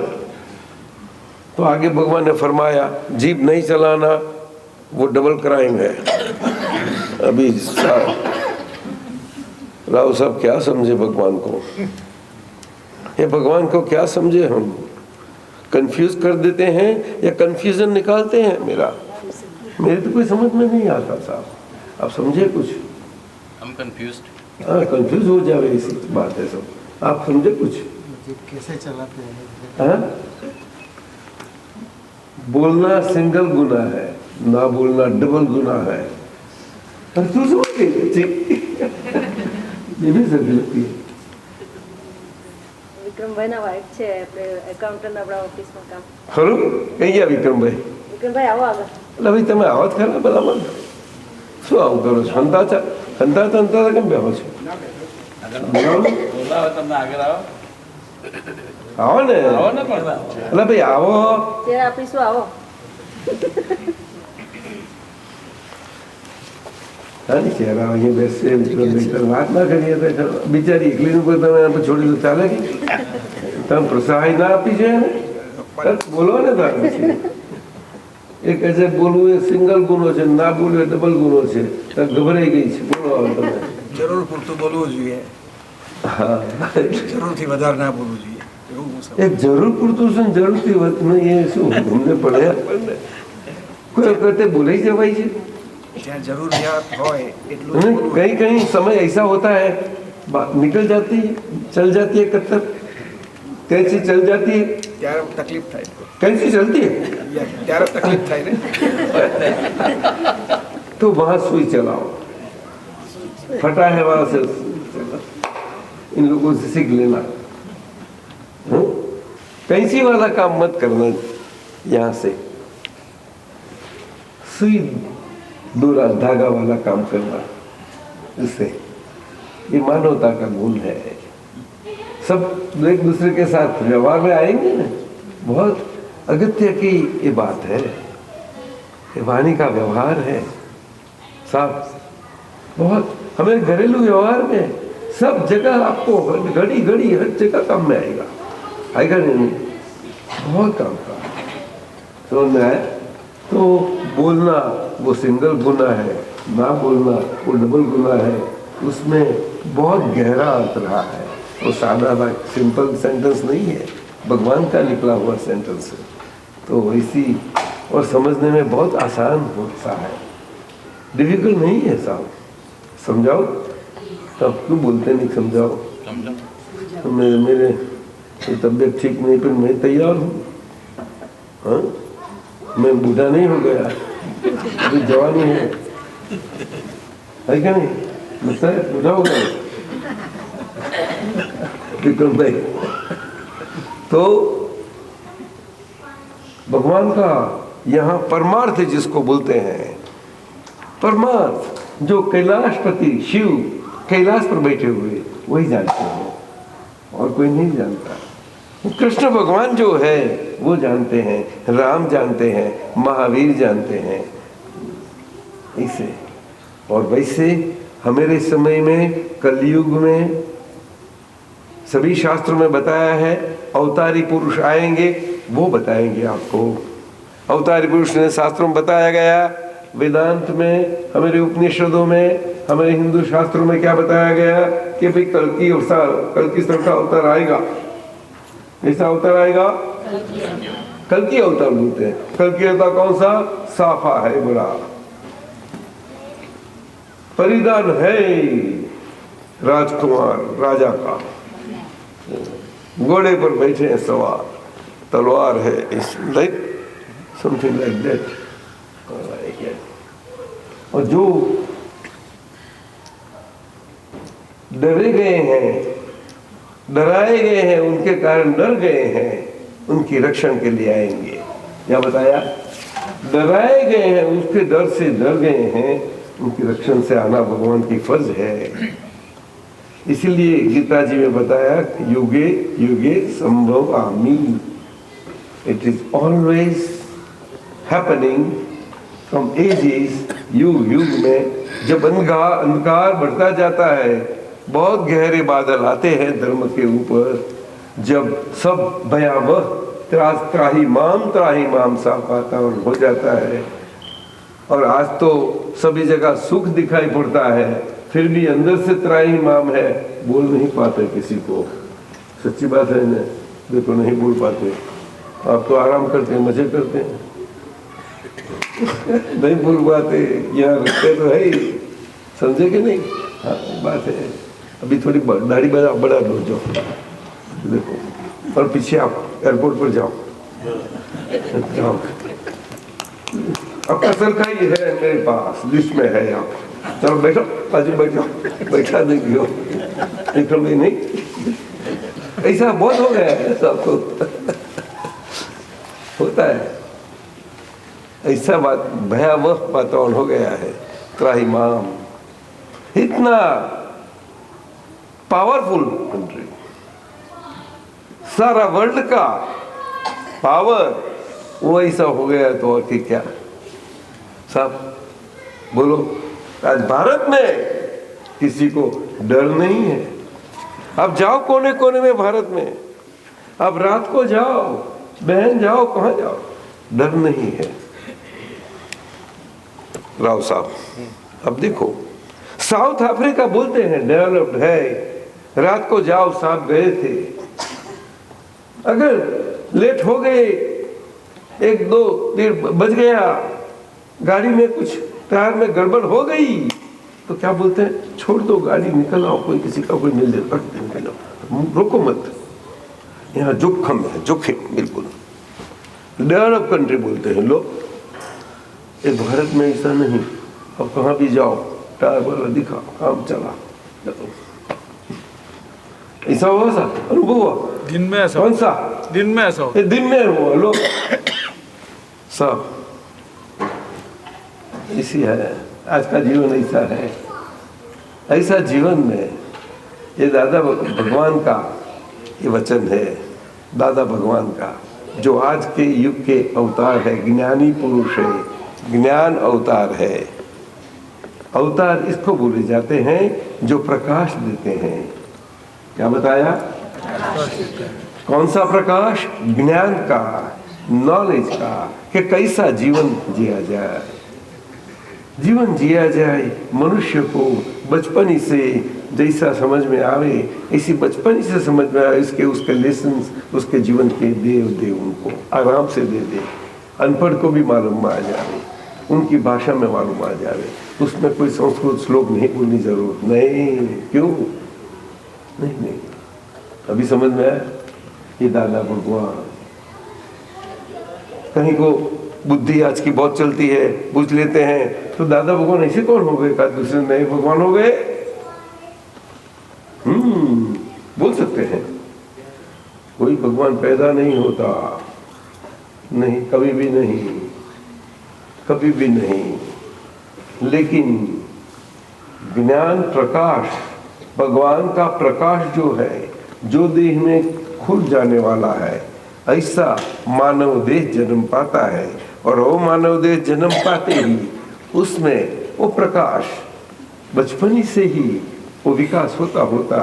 तो आगे भगवान ने फरमाया जीप नहीं चलाना वो डबल क्राइम है। अभी राव साहब क्या समझे भगवान को? ये भगवान को क्या समझे? हम कंफ्यूज कर देते हैं या कंफ्यूजन निकालते हैं। मेरे तो कोई समझ में नहीं आता साहब, आप समझे कुछ? हम कंफ्यूज्ड। हाँ, कंफ्यूज हो जावे, इसी बात है सब। आप समझे कुछ? कैसे चलाते हैं? हाँ? बोलना सिंगल गुना है, ना बोलना डबल गुना है। कंफ्यूज हो गई ये भी समझ लगती है। વિક્રમભાઈના વાઇફ છે, આપણે એકાઉન્ટન્ટ આપણા ઓફિસમાં કામ. ખરું? કઈ ગયા વિક્રમભાઈ? વિક્રમભાઈ આવો આગળ. એટલે ભાઈ તમે આવો જ ખરા ભલામણ. શું આવું કરો છો? હંતા કેમ બેહો છો? આવો ને, એટલે ભાઈ આવો. ત્યારે આપીશું, આવો. ચહેરા અહીંયા બેસે, વાત ના કરીએ તો બિચારી એકલીનું કોઈ તમે છોડી દો ચાલે કે? તમે પ્રોત્સાહન ના આપી છે ને? બોલો ને તારે એક છે બોલવું એ સિંગલ ગુનો છે, ના બોલવું એ ડબલ ગુનો છે. ગભરાઈ ગઈ છે. બોલો હવે તમે. જરૂર પૂરતું બોલવું જોઈએ, હા, જરૂરથી વધારે ના બોલવું જોઈએ એવું હું સમજુ. એક જરૂર પૂરતું છે ને જરૂરથી વધુ નહીં એ શું તમને પડે આપણને કોઈ વખતે બોલાઈ જવાય છે. જ્યાં જરૂરિયાત હોય એટલું જ नहीं, બોલવું. कहीं कहीं समय ऐसा होता है निकल जाती है, चल जाती है कत्तर, कैसी चल जाती है, ત્યારે તકલીફ થાય, कैसी चलती है ત્યારે તકલીફ થાય ને. तो वहां सुई चलाओ, फटा है वहां से इन लोगों से सीख लेना. कैंची वाला काम मत करना, यहाँ से सुई दूरा धागा वाला काम करना. इससे ये मानवता का गुण है. सब एक दूसरे के साथ व्यवहार में आएंगे ना, बहुत अगत्य की ये बात है. ये वाणी का व्यवहार है साहब, बहुत हमें घरेलू व्यवहार में सब जगह आपको घड़ी घड़ी हर जगह काम में आएगा. आएगा नहीं, बहुत काम का समझ में आया. तो बोलना वो सिंगल गुना है, ना बोलना वो डबल गुना है. उसमें बहुत गहरा अर्थ रहा है. वो सादा सिंपल सेंटेंस नहीं है, भगवान का निकला हुआ सेंटेंस है. तो इसी और समझने में बहुत आसान होता है, डिफिकल्ट नहीं है साहब. समझाओ तब क्यों बोलते नहीं, समझाओ. तो मेरे तबीयत ठीक नहीं, पर मैं तैयार हूँ. हाँ, मैं बूढ़ा नहीं हो गया, अभी जवानी है क्या नहीं. लगता है बूढ़ा हो गया विक्रम भाई. तो भगवान का यहाँ परमार्थ जिसको बोलते हैं, परमार्थ जो कैलाशपति शिव कैलाश पर बैठे हुए वही जानते हैं, और कोई नहीं जानता. कृष्ण भगवान जो है वो जानते हैं, राम जानते हैं, महावीर जानते हैं. इसे और वैसे हमारे समय में कलयुग में सभी शास्त्रों में बताया है अवतारी पुरुष आएंगे, वो बताएंगे आपको. अवतारी पुरुष ने शास्त्रों में बताया गया, वेदांत में, हमारे उपनिषदों में, हमारे हिंदू शास्त्रों में क्या बताया गया कि भाई कल की सरकार अवतार आएगा. ऐसा अवतार आएगा, कल की अवतार बोलते हैं. कल की अवतार कौन सा? साफा है बुरा, परिधान है राजकुमार राजा का, घोड़े पर बैठे हैं सवार, तलवार है, लाइक समथिंग लाइक दैट. और जो डरे गए हैं, डराए गए हैं, उनके कारण डर गए हैं, उनकी रक्षण के लिए आएंगे. क्या बताया? डराए गए हैं, उसके डर से डर गए हैं, उनकी रक्षण से आना भगवान की फर्ज है. इसीलिए गीता जी में बताया युगे युगे संभव आमी. It is always happening from ages. युग युग में जब अंधकार बढ़ता जाता है, बहुत गहरे बादल आते हैं धर्म के ऊपर, जब सब भयावह त्राही माम सा वातावरण हो जाता है. और आज तो सभी जगह सुख दिखाई पड़ता है, फिर भी अंदर से त्राही माम है, बोल नहीं पाते किसी को. सच्ची बात है ना, देखो नहीं बोल पाते. आप तो आराम करते हैं, मजे करते हैं, नहीं बोल पाते. यहाँ रखते तो है ही, समझे कि नहीं. हाँ बात है. अभी थोड़ी दाढ़ी बढ़ा दो जो, देखो, और पीछे आप एयरपोर्ट पर जाओ. अब कसर का ही है मेरे पास, लिस्ट में है. आप चलो बैठो, बाजू बैठो, बैठा देंगे. विक्रम भाई नहीं, ऐसा बहुत हो गया है सबको. होता है ऐसा, बात भयावह वातावरण हो गया है. त्राहिमाम, इतना पावरफुल कंट्री, सारा वर्ल्ड का पावर वो ऐसा हो गया. तो और क्या साहब बोलो. आज भारत में किसी को डर नहीं है. आप जाओ कोने कोने में भारत में, आप रात को जाओ, बहन जाओ, कहाँ जाओ, डर नहीं है। राव साहब, अब देखो साउथ अफ्रीका बोलते हैं डेवलप्ड है, रात को जाओ साहब गए थे, अगर लेट हो गए 1-2 बज गया, गाड़ी में कुछ टायर में गड़बड़ हो गई तो क्या बोलते हैं, छोड़ दो गाड़ी, निकल आओ, कोई किसी का कोई मिल जाए, निकल आओ, रोको मत, यहाँ जोखिम है, जोखिम बिल्कुल। डेवलप कंट्री बोलते हैं लोग, ये भारत में ऐसा नहीं। अब कहाँ भी जाओ टायर वाला दिखा, काम चला, चलो। ऐसा हुआ सा अनुभव हुआ दिन में ऐसा, कौन सा दिन में ऐसा हो, ये दिन में हुआ लोग सब इसी है। आज का जीवन ऐसा है, ऐसा जीवन में ये दादा भगवान का ये वचन है, दादा भगवान का, जो आज के युग के अवतार है, ज्ञानी पुरुष है, ज्ञान अवतार है। अवतार इसको बोले जाते हैं जो प्रकाश देते हैं। क्या बताया? कौन सा प्रकाश? ज्ञान का, नॉलेज का, कि कैसा जीवन जिया जाए, जीवन जिया जाए। मनुष्य को बचपन ही से जैसा समझ में आवे, इसी बचपन ही से समझ में आवे, उसके लेसन्स उसके जीवन के दे उनको आराम से दे। अनपढ़ को भी मालूम आ जाए, उनकी भाषा में मालूम आ जाए, उसमें कोई संस्कृत श्लोक नहीं बोलनी जरूरत नहीं। क्यों नहीं? अभी समझ में आया? ये दादा भगवान, कहीं को बुद्धि आज की बहुत चलती है, पूछ लेते हैं तो दादा भगवान ऐसे कौन हो गए, का दूसरे नए भगवान हो गए? बोल सकते हैं। कोई भगवान पैदा नहीं होता, नहीं, कभी भी नहीं, कभी भी नहीं। लेकिन ज्ञान प्रकाश, भगवान का प्रकाश जो है, जो देह में खुल जाने वाला है, ऐसा मानव देह जन्म पाता है। और वो मानव देह जन्म पाते ही उसमें वो प्रकाश बचपन ही से ही वो विकास होता होता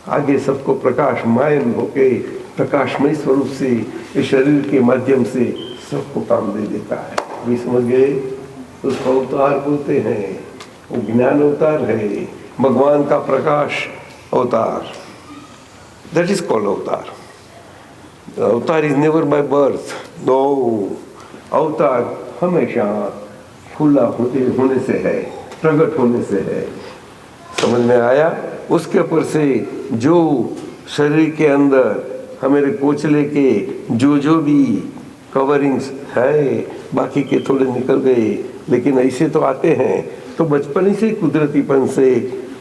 आगे सबको प्रकाशमायन होके प्रकाशमय स्वरूप से इस शरीर के माध्यम से सबको काम दे देता है। भी समझ गए? उसको अवतार बोलते हैं, वो ज्ञान अवतार है, भगवान का प्रकाश अवतार, that is called avatar. Avatar is never by birth, no. अवतार हमेशा खुला होने से है, प्रकट होने से है। समझ में आया? उसके ऊपर से जो शरीर के अंदर हमारे कोचले के जो भी कवरिंग्स है, बाकी के थोड़े निकल गए, लेकिन ऐसे तो आते हैं, तो बचपन ही से कुदरतीपन से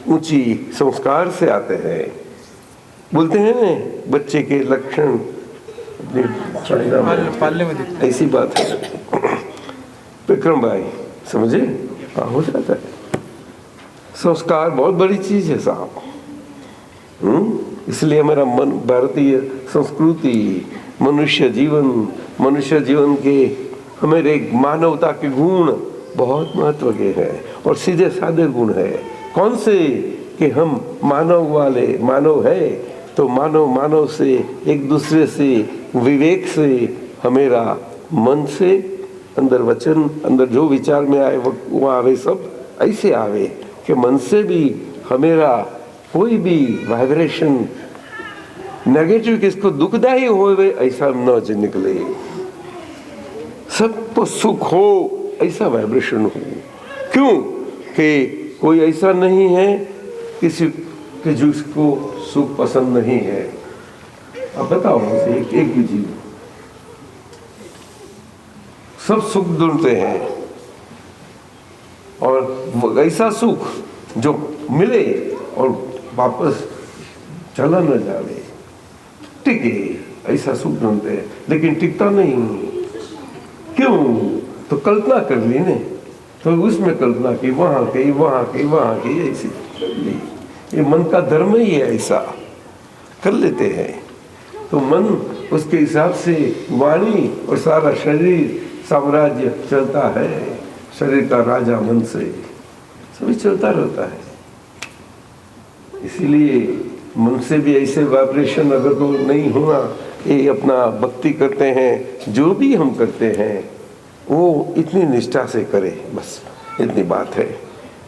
ऊंची संस्कार से आते हैं। बोलते हैं ना बच्चे के लक्षण पालने में दिखता ऐसी बात है। विक्रम भाई समझे? हाँ, हो जाता है। संस्कार बहुत बड़ी चीज है साहब। इसलिए हमारा मन, भारतीय संस्कृति, मनुष्य जीवन के हमारे मानवता के गुण बहुत महत्व के हैं और सीधे साधे गुण है। कौन से? कि हम मानव है तो मानव से, एक दूसरे से, विवेक से, हमेरा मन से, अंदर वचन, अंदर जो विचार में आए वो आवे, सब ऐसे आवे कि मन से भी हमेरा कोई भी वाइब्रेशन नेगेटिव, किसको दुखदायी होवे ऐसा न निकले, सबको सुख हो ऐसा वाइब्रेशन हो। क्यों? कि कोई ऐसा नहीं है किसी के जिसको सुख पसंद नहीं है। अब बताओ मुझे एक भी चीज, सब सुख ढूंढते हैं और ऐसा सुख जो मिले और वापस चला न जाए, टिके, ऐसा सुख ढूंढते हैं, लेकिन टिकता नहीं। क्यों? तो कल्पना कर ली ने, तो उसमें कल्पना की, वहां की ऐसी कर ली। ये मन का धर्म ही है, ऐसा कर लेते हैं। तो मन उसके हिसाब से वाणी और सारा शरीर साम्राज्य चलता है, शरीर का राजा मन से सभी चलता रहता है। इसीलिए मन से भी ऐसे वाइब्रेशन अगर तो नहीं होना, ये अपना भक्ति करते हैं, जो भी हम करते हैं वो इतनी निष्ठा से करे, बस इतनी बात है।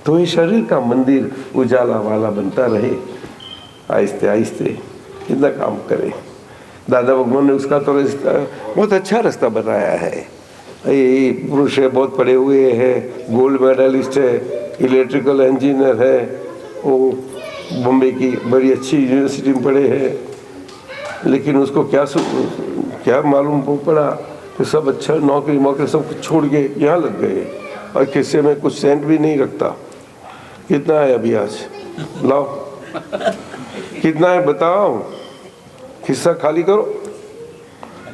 तो ये शरीर का मंदिर उजाला वाला बनता रहे, आहिस्ते आहिस्ते इतना काम करे। दादा भगवान ने उसका तो रास्ता बहुत अच्छा रास्ता बनाया है। ये पुरुष है, बहुत पढ़े हुए हैं, गोल्ड मेडलिस्ट है, इलेक्ट्रिकल इंजीनियर है, वो बॉम्बे की बड़ी अच्छी यूनिवर्सिटी में पढ़े हैं, लेकिन उसको क्या मालूम पड़ा कि सब अच्छा नौकरी मौके सब कुछ छोड़ के यहाँ लग गए, और किस्से में कुछ सेंट भी नहीं रखता। कितना है अभी आज? लाओ, कितना है बताओ, हिस्सा खाली करो।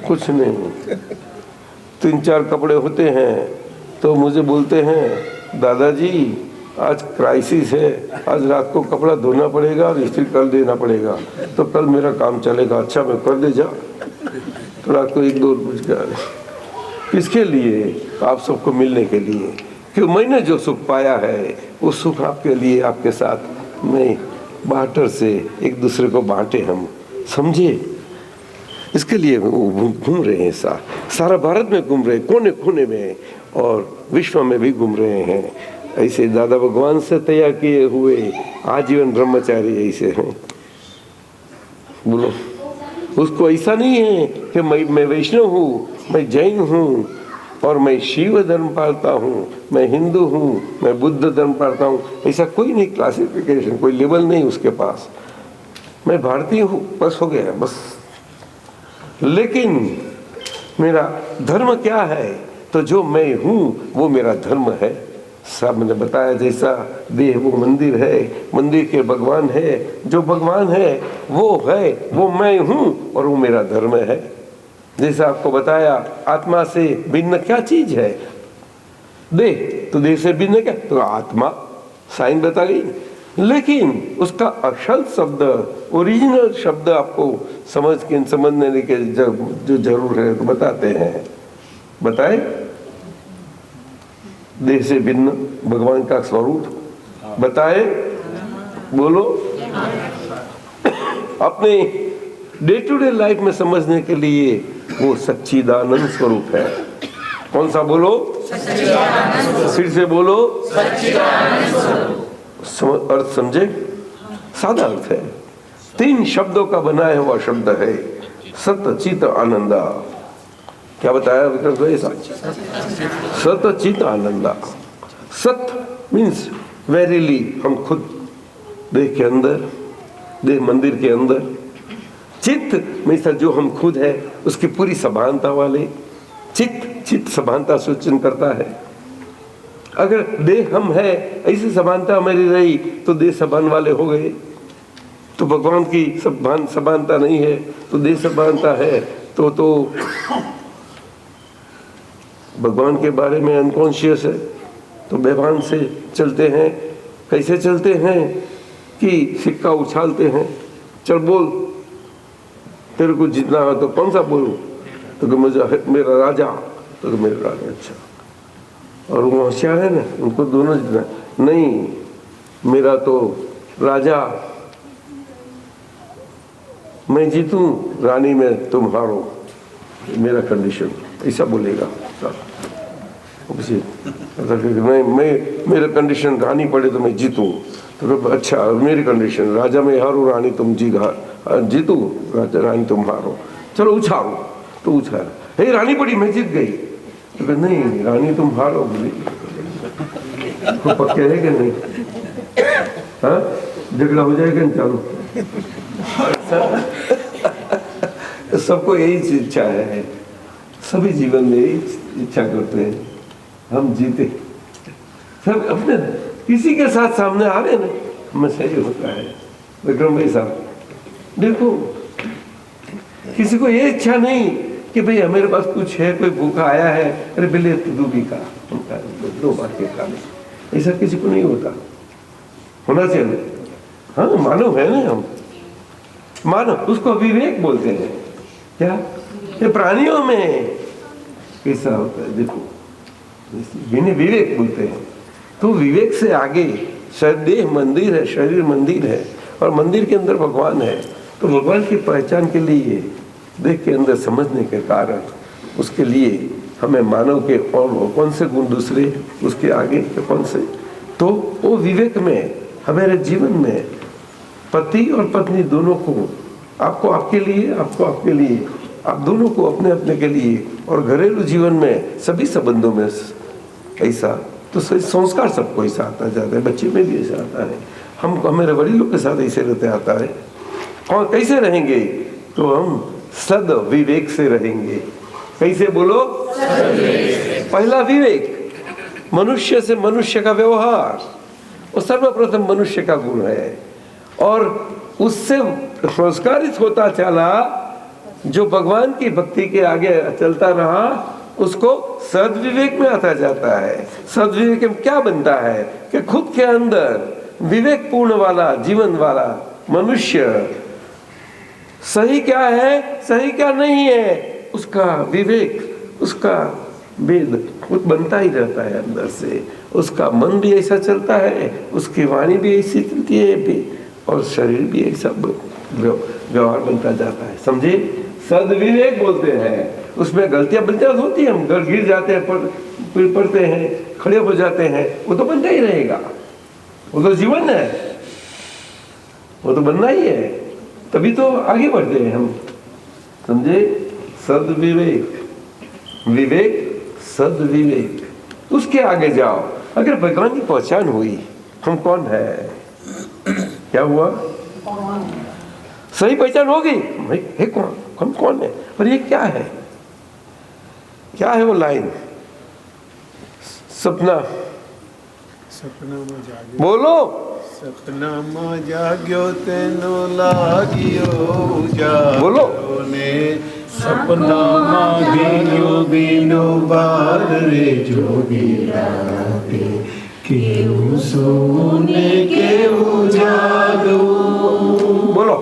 कुछ नहीं, 3-4 कपड़े होते हैं तो मुझे बोलते हैं दादाजी आज क्राइसिस है, आज रात को कपड़ा धोना पड़ेगा और इस्त्री कर देना पड़ेगा, तो कल मेरा काम चलेगा। अच्छा मैं कर दे जा। तो रात को 1-2 बज गया। किसके लिए? आप सबको मिलने के लिए, कि मैंने जो सुख पाया है वो सुख आपके लिए, आपके साथ मैं बाटर से एक दूसरे को बांटे, हम समझे। इसके लिए घूम रहे हैं, सारा भारत में घूम रहे हैं, कोने कोने में, और विश्व में भी घूम रहे हैं। ऐसे दादा भगवान से तैयार किए हुए आजीवन ब्रह्मचारी ऐसे हैं। बोलो, उसको ऐसा नहीं है कि मैं वैष्णव हूँ, मैं जैन हूँ और मैं शिव धर्म पालता हूँ, मैं हिंदू हूँ, मैं बुद्ध धर्म पालता हूँ। ऐसा कोई नहीं, क्लासिफिकेशन कोई लेवल नहीं उसके पास। मैं भारतीय हूँ, बस हो गया, बस। लेकिन मेरा धर्म क्या है? तो जो मैं हूँ वो मेरा धर्म है। सब मैंने बताया, जैसा देह वो मंदिर है, मंदिर के भगवान है, जो भगवान है वो मैं हूँ और वो मेरा धर्म है। जैसा आपको बताया, आत्मा से भिन्न क्या चीज है? देह, तो देह से भिन्न क्या? तो आत्मा, साइन बता गई। लेकिन उसका असल शब्द, ओरिजिनल शब्द आपको समझने के जो जरूर है तो बताते हैं। बताए, देह से भिन्न भगवान का स्वरूप बताए, बोलो। अपने डे टू डे लाइफ में समझने के लिए वो सच्चिदानंद स्वरूप है। कौन सा? बोलो, फिर से बोलो, अर्थ समझे? सादा अर्थ है, 3 शब्दों का बनाया हुआ शब्द है, सत चित आनंदा। क्या बताया विक्रम भाई? सत चित आनंदा। सत मीन्स वेरीली, हम खुद देह के अंदर, देह मंदिर के अंदर। चित्त मीन्स जो हम खुद है उसकी पूरी सभानता वाले। चित्त सभानता सूचन करता है। अगर देह हम है, ऐसी सभानता मेरी रही तो देह सभान वाले हो गए। तो भगवान की सभानता नहीं है तो देह सभानता है, तो भगवान के बारे में अनकॉन्शियस है, तो बेभान से चलते हैं। कैसे चलते हैं कि सिक्का उछालते हैं, चल बोल, तेरे को जीतना है तो कौन सा बोलूं? तो कि मुझे मेरा राजा, तो मेरा राजा। अच्छा, और वो होशियार है ना, उनको दोनों जीतना नहीं, मेरा तो राजा, मैं जीतूं, रानी में तुम हारो, मेरा कंडीशन, ऐसा बोलेगा। नहीं, मैं मेरा कंडीशन रानी पड़े तो मैं जीतूं, तो अच्छा मेरी कंडीशन राजा में हारू, रानी तुम जीतू, रानी तुम हारो, चलो उछालो। तो उछाल, हे रानी पड़ी, मैं जीत गई। तो नहीं, रानी तुम हारो। तो पक्के है कि नहीं? हाँ, झगड़ा हो जाएगा ना, चलो। सबको यही इच्छा है, सभी जीवन में यही इच्छा करते हैं, हम जीते। सब अपने किसी के साथ सामने आ रहे ना, हमें सही होता है। विक्रम भाई साहब देखो, किसी को ये इच्छा नहीं कि भाई हमारे पास कुछ है, कोई भूखा आया है, अरे बिल्ले तू भी खा, 2 बार के खा ले, ऐसा किसी को नहीं होता। होना चाहिए। हाँ, मानव है ना हम, मानव, उसको विवेक बोलते हैं। क्या? ये प्राणियों में कैसा होता है, देखो, इन्हें विवेक बोलते हैं। तो विवेक से आगे देह मंदिर है, शरीर मंदिर है, और मंदिर के अंदर भगवान है। तो भगवान की पहचान के लिए देख के अंदर समझने के कारण उसके लिए हमें मानव के और कौन से गुण दूसरे उसके आगे के कौन से, तो वो विवेक में हमारे जीवन में पति और पत्नी दोनों को, आपको आपके लिए, आपको आपके लिए, आप दोनों को अपने अपने के लिए, और घरेलू जीवन में सभी संबंधों में ऐसा, तो संस्कार सबको ऐसा आता जाता है, बच्चे में भी ऐसा आता है, हम हमारे वडीलों के साथ ऐसे रहते आता है। और कैसे रहेंगे, तो हम सद विवेक से रहेंगे। कैसे बोलो? पहला विवेक, मनुष्य से मनुष्य का व्यवहार, वो सर्वप्रथम मनुष्य का गुण है, और उससे संस्कारित होता चला, जो भगवान की भक्ति के आगे चलता रहा, उसको सद्विवेक में आता जाता है। सद्विवेक में क्या बनता है कि खुद के अंदर विवेक पूर्ण वाला जीवन वाला मनुष्य सही क्या है, सही क्या नहीं है, उसका विवेक, उसका वेद बनता ही रहता है अंदर से, उसका मन भी ऐसा चलता है, उसकी वाणी भी ऐसी चलती है, और शरीर भी ऐसा व्यवहार बनता जाता है। समझे? सद्विवेक बोलते हैं। उसमें गलतियां बनती होती हैं, हम गिर जाते हैं, पड़ते हैं, खड़े हो जाते हैं, वो तो बनता ही रहेगा, वो तो जीवन है, वो तो बनना ही है, तभी तो आगे बढ़ते हैं हम। समझे? सद्विवेक, विवेक, सद्विवेक, उसके आगे जाओ। अगर भगवान की पहचान हुई, हम कौन है, क्या हुआ, सही पहचान होगी, भाई है कौन, हम कौन है, और ये क्या है, क्या है वो लाइन, सपना, सपना में जाग्यो, बोलो, सपना में जाग्यो तेनो लागियो बोलो, ने सपना में बीनो बीनो बार रे जोगी राते, केऊ सोने केऊ जागो, बोलो,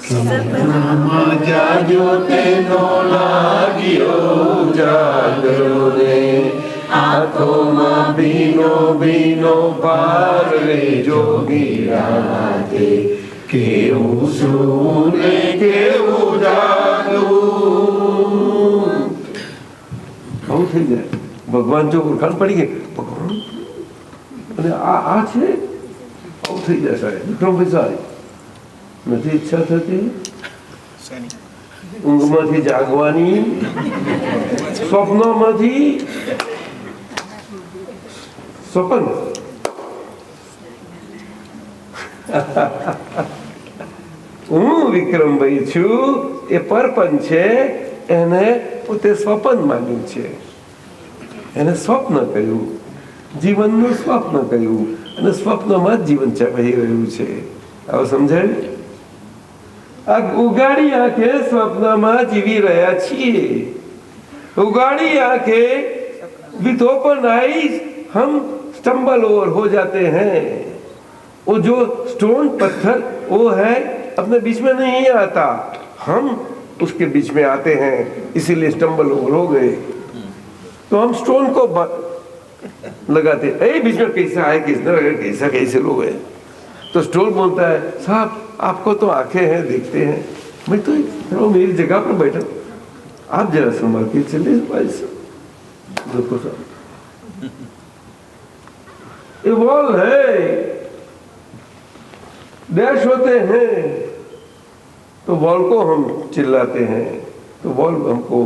सपना में जाग्यो तेनो लागियो जागरो ने, हाथों में बीनो बीनो बार रे जोगी राते, केऊ सोने केऊ जागो। આવું થઈ જાય, ભગવાન જો ઓળખાણ પડી ગઈ, ભગવાન અને આ છે, આવું થઈ જાય સાહેબ, વિક્રમભાઈ સાહેબ, નથી ઈચ્છા થતી ઊંઘમાંથી જાગવાની, સ્વપ્નોમાંથી સ્વપ્ન, હું વિક્રમભાઈ છું, એ પરપંચ છે, એને પોતે સ્વપ્ન માન્યું છે, એને સ્વપ્ન કહ્યું, જીવનનું સ્વપ્ન કહ્યું, અને સ્વપ્નમાં જ જીવન વહી રહ્યું છે। હવે સમજાય? આ ઉગાડી આંખે સ્વપ્નમાં જીવી રહ્યા છીએ, उगाड़ी आंखें विथ ओपन आईज हम स्टम्बल ओवर हो जाते हैं। वो जो स्टोन पत्थर वो है अपने बीच में नहीं आता, हम उसके बीच में आते हैं, इसीलिए स्टम्बल ओवर हो गए। तो हम स्टोन को लगाते, ए बीच में कैसे आए, किसने लगा, कैसा कैसे लोग हैं। तो स्टोन बोलता है साहब आपको तो आंखें हैं, देखते हैं, मैं तो मेरी जगह पर बैठा, आप जरा संभाल के चलिए भाई साहब, देखो साहब ये वॉल है, डैश होते हैं तो वॉल को हम चिल्लाते हैं, तो वॉल हमको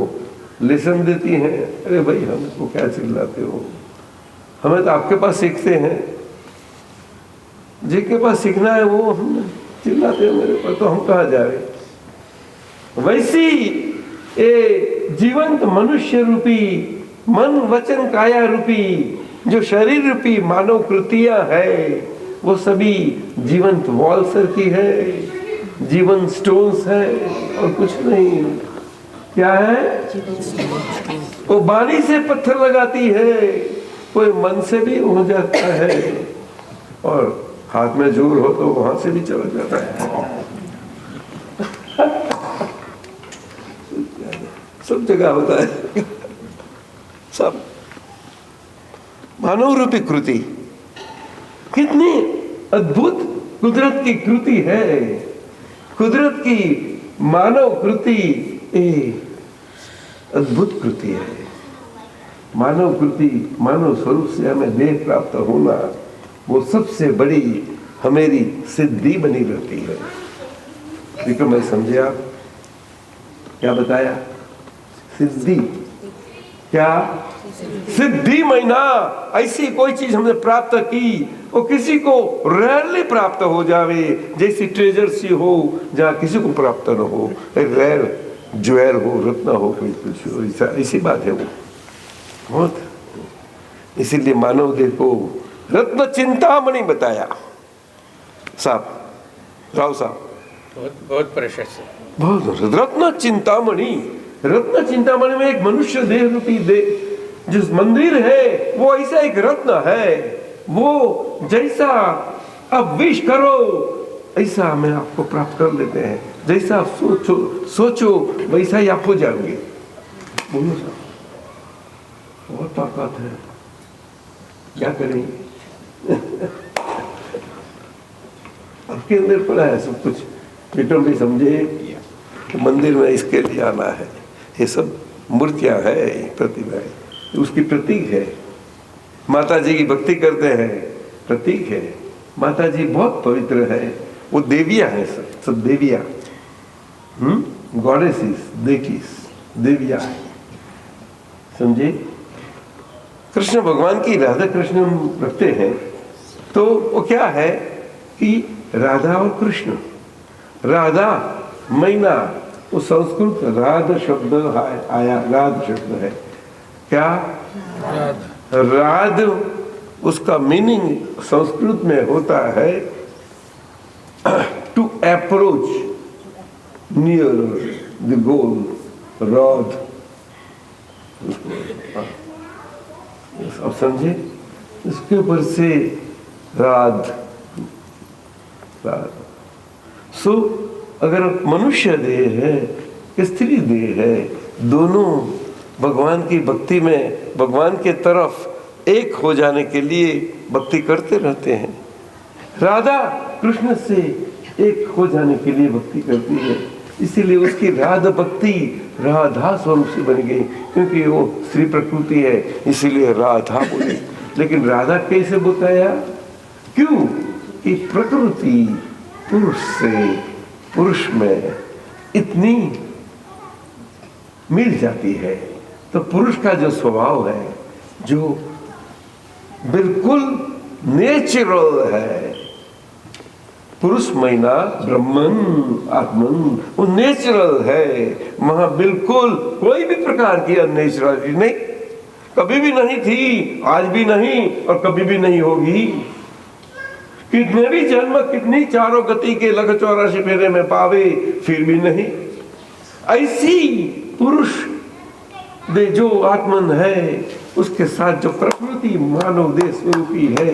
लेसन देती है, अरे भाई हमको क्या चिल्लाते हो, हमें तो आपके पास सीखते हैं, जिनके पास सीखना है वो हम चिल्लाते हैं मेरे पर, तो हम कहाँ जा रहे। वैसी ये जीवंत मनुष्य रूपी मन वचन काया रूपी जो शरीर रूपी मानव कृतियां है, वो सभी जीवंत वॉल सर की है, जीवन स्टोन्स है और कुछ नहीं। क्या है? वो बाणी से पत्थर लगाती है, कोई मन से भी हो जाता है, और हाथ में जोर हो तो वहां से भी चला जाता है। सब जगह होता है, सब मानव रूपी कृति कितनी अद्भुत कुदरत की कृति है। कुदरत की मानव कृति ये अद्भुत कृति है। मानव कृति, मानव स्वरूप से हमें देह प्राप्त होना, वो सबसे बड़ी हमारी सिद्धि बनी रहती है। विक्रम भाई समझे आप क्या बताया? सिद्धि क्या? सिद्धि महीना ऐसी कोई चीज हमने प्राप्त की वो किसी को रेयरली प्राप्त हो जावे, जैसी ट्रेजर सी हो जहाँ किसी को प्राप्त न हो, रेयर ज्वेल हो, रत्न हो, कोई कुछ हो, ऐसी बात है वो बहुत। इसीलिए मानव देह को रत्न चिंतामणि बताया साहब, राव साहब, बहुत बहुत प्रशस्त है। बहुत रत्न चिंतामणि। रत्न चिंतामणि में एक मनुष्य देह रूपी देह जो मंदिर है वो ऐसा एक रत्न है। वो जैसा आप विश करो ऐसा हमें आपको प्राप्त कर लेते हैं। जैसा आप सोचो वैसा ही आप हो जाएंगे। बोलो साहब, बहुत ताकत है, क्या करेंगे? आपके अंदर पड़ा है सब कुछ। विक्रम भी समझे कि मंदिर में इसके लिए आना है। ये सब मूर्तियां है, प्रतिमा है, उसकी प्रतीक है। माता जी की भक्ति करते हैं, प्रतीक है। माता जी बहुत पवित्र है, वो देवियां हैं, सब देवियां, गॉडेसेस, देवियां है, समझे? कृष्ण भगवान की राधा कृष्ण हम रखते हैं तो वो क्या है कि राधा और कृष्ण, राधा मैना, वो संस्कृत राध शब्द आया, राध शब्द है क्या? राध उसका मीनिंग संस्कृत में होता है to approach near the goal, राध। अब समझे? इसके ऊपर से राध, सो अगर मनुष्य देह है, स्त्री देह है, दोनों भगवान की भक्ति में भगवान के तरफ एक हो जाने के लिए भक्ति करते रहते हैं। राधा कृष्ण से एक हो जाने के लिए भक्ति करती है, इसीलिए उसकी राधा भक्ति राधा स्वरूप से बन गई, क्योंकि वो स्त्री प्रकृति है, इसीलिए राधा बोले। लेकिन राधा कैसे बताया? क्यों कि प्रकृति पुरुष से, पुरुष में इतनी मिल जाती है, तो पुरुष का जो स्वभाव है, जो बिल्कुल नेचुरल है, पुरुष महीना ब्रह्मन आत्मन, वो नेचुरल है। वहां बिल्कुल कोई भी प्रकार की अननेचुरलिटी नहीं, कभी भी नहीं थी, आज भी नहीं और कभी भी नहीं होगी। कितने भी जन्म, कितनी चारों गति के लग 84 फेरे में पावे, फिर भी नहीं। ऐसी पुरुष दे जो आत्मन है, उसके साथ जो प्रकृति मानव देह स्वरूपी है,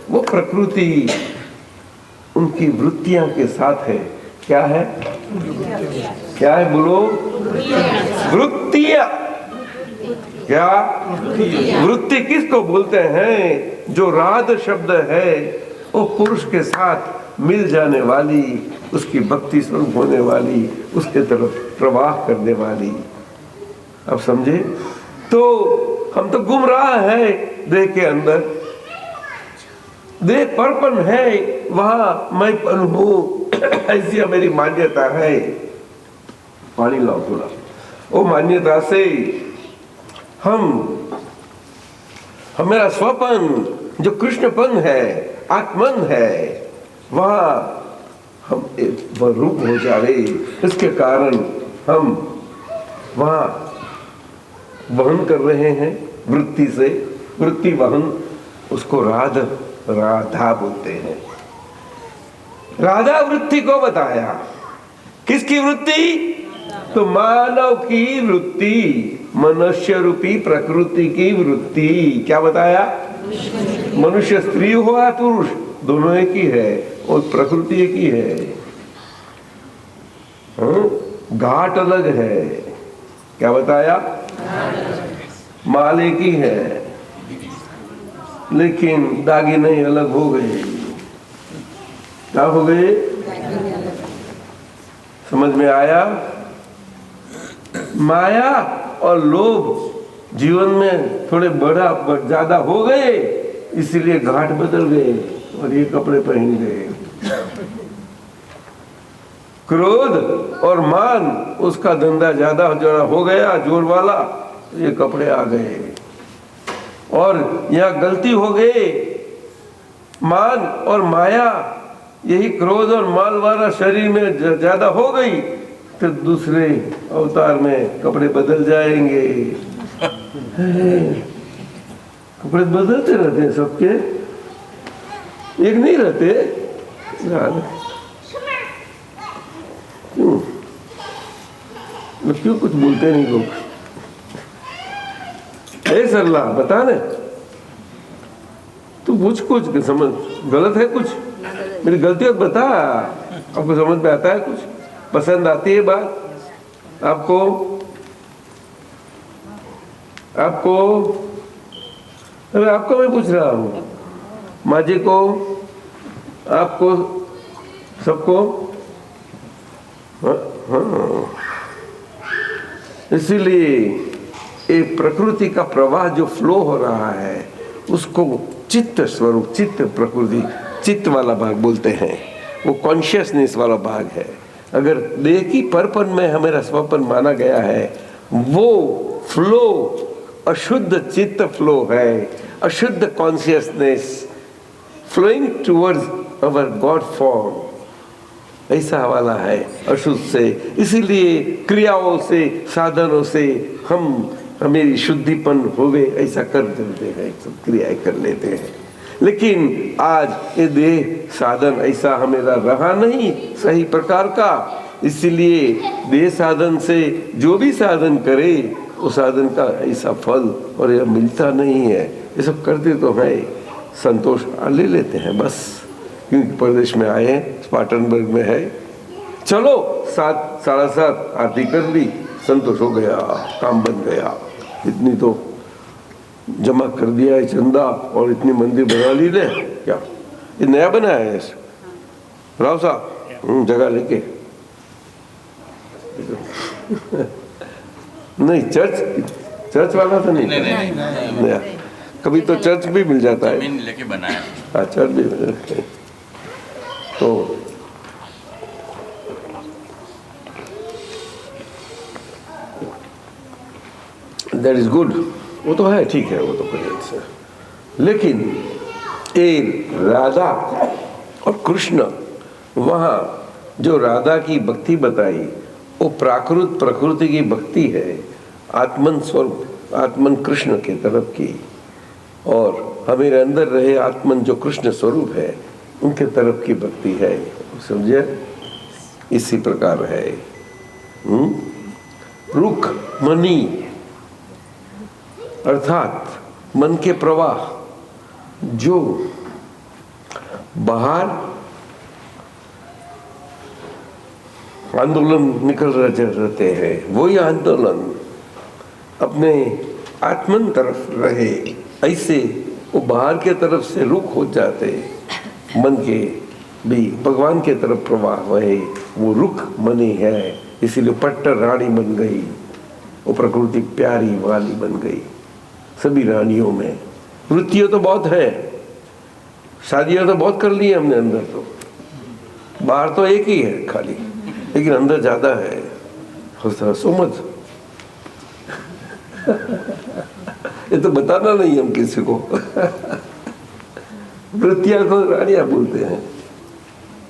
वो प्रकृति उनकी वृत्तियां के साथ है। क्या है? क्या है बोलो? वृत्तियां। क्या? वृत्ति किसको बोलते हैं? जो राध शब्द है वो पुरुष के साथ मिल जाने वाली, उसकी भक्ति स्वरूप होने वाली, उसके तरफ प्रवाह करने वाली। अब समझे? तो हम तो गुम रहा है देह के अंदर, देह परपन है, वहां मैं पन हूं, ऐसी मेरी मान्यता है। पानी लाओ थोड़ा। वो मान्यता से हमारा स्वपन जो कृष्णपन है, आत्मन है, वहां हम एक रूप हो जाए, इसके कारण हम वहां वहन कर रहे हैं वृत्ति से। वृत्ति वहन, उसको राधा बोलते हैं। राधा वृत्ति को बताया। किसकी वृत्ति? तो मानव की वृत्ति, मनुष्य रूपी प्रकृति की वृत्ति। क्या बताया? मनुष्य स्त्री हो या पुरुष, दोनों एक ही है और प्रकृति एक ही है। घाट अलग है। क्या बताया? माल एक ही है, लेकिन दागी नहीं अलग हो गए। क्या हो गए? समझ में आया? माया और लोभ जीवन में थोड़े ज्यादा हो गए, इसीलिए घाट बदल गए और ये कपड़े पहन गए। क्रोध और मान, उसका धंधा ज्यादा हो गया, जोर वाला, ये कपड़े आ गए। और यहाँ गलती हो गई, मान और माया, यही क्रोध और माल वाला शरीर में ज्यादा हो गई, तो दूसरे अवतार में कपड़े बदल जाएंगे। कपड़े बदलते रहते हैं सबके, एक नहीं रहते। क्यों कुछ बोलते नहीं लोग? ए सरला बता ने, तू पूछ कुछ, समझ गलत है कुछ, मेरी गलती बता। आपको समझ में आता है कुछ? पसंद आती है बात आपको? अरे आपको मैं पूछ रहा हूँ, माँ जी को, आपको, सबको? हाँ। इसीलिए ये प्रकृति का प्रवाह जो फ्लो हो रहा है, उसको चित्त स्वरूप, चित्त प्रकृति, चित्त वाला भाग बोलते हैं। वो कॉन्शियसनेस वाला भाग है। अगर देह की परपन में हमारा स्वपन माना गया है, वो फ्लो अशुद्ध चित्त फ्लो है, अशुद्ध consciousness flowing towards our god form, ऐसा वाला है अशुद्ध से। इसीलिए क्रियाओं से, साधनों से हमें शुद्धिपन होवे ऐसा कर देते हैं, सब क्रियाएं कर लेते हैं। लेकिन आज ये देह साधन ऐसा हमेरा रहा नहीं सही प्रकार का, इसीलिए देह साधन से जो भी साधन करे वो साधन का ऐसा फल और यह मिलता नहीं है। ये सब करते तो है, संतोष ले लेते हैं बस, क्योंकि प्रदेश में आए हैं, स्पार्टनबर्ग में है। चलो 7, 7:30 आरती कर ली, संतोष हो गया, काम बन गया। इतनी तो जमा कर दिया है चंदा और इतनी मंदिर बना ली ले। क्या ये नया बनाया है राव साहब? जगह लेके नहीं, चर्च वाला तो नहीं, नया। कभी तो चर्च भी मिल जाता है, जमीन लेके बनाया। हाँ, चर्च भी मिल जाता है। तो दैट इज गुड, वो तो है, ठीक है, वो तो कोई। लेकिन एक राधा और कृष्ण, वहाँ जो राधा की भक्ति बताई वो प्राकृत प्रकृति की भक्ति है, आत्मन स्वरूप, आत्मन कृष्ण के तरफ की, और हमारे अंदर रहे आत्मन जो कृष्ण स्वरूप है उनके तरफ की भक्ति है। समझे? इसी प्रकार है। रुख मनी अर्थात मन के प्रवाह जो बाहर आंदोलन निकल रहते हैं, वही आंदोलन अपने आत्मन तरफ रहे, ऐसे वो बाहर के तरफ से रुख हो जाते, मन के भी भगवान के तरफ प्रवाह वही, वो रुख मनी है। इसीलिए पट्टर रानी बन गई, वो प्रकृति प्यारी वाली बन गई। सभी रानियों में वृत्तियां तो बहुत है, शादियां तो बहुत कर ली है हमने अंदर, तो बाहर तो एक ही है खाली, लेकिन अंदर ज्यादा है। हंसो मत ये तो बताना नहीं हम किसी को। वृत्तियां को रानियां बोलते हैं,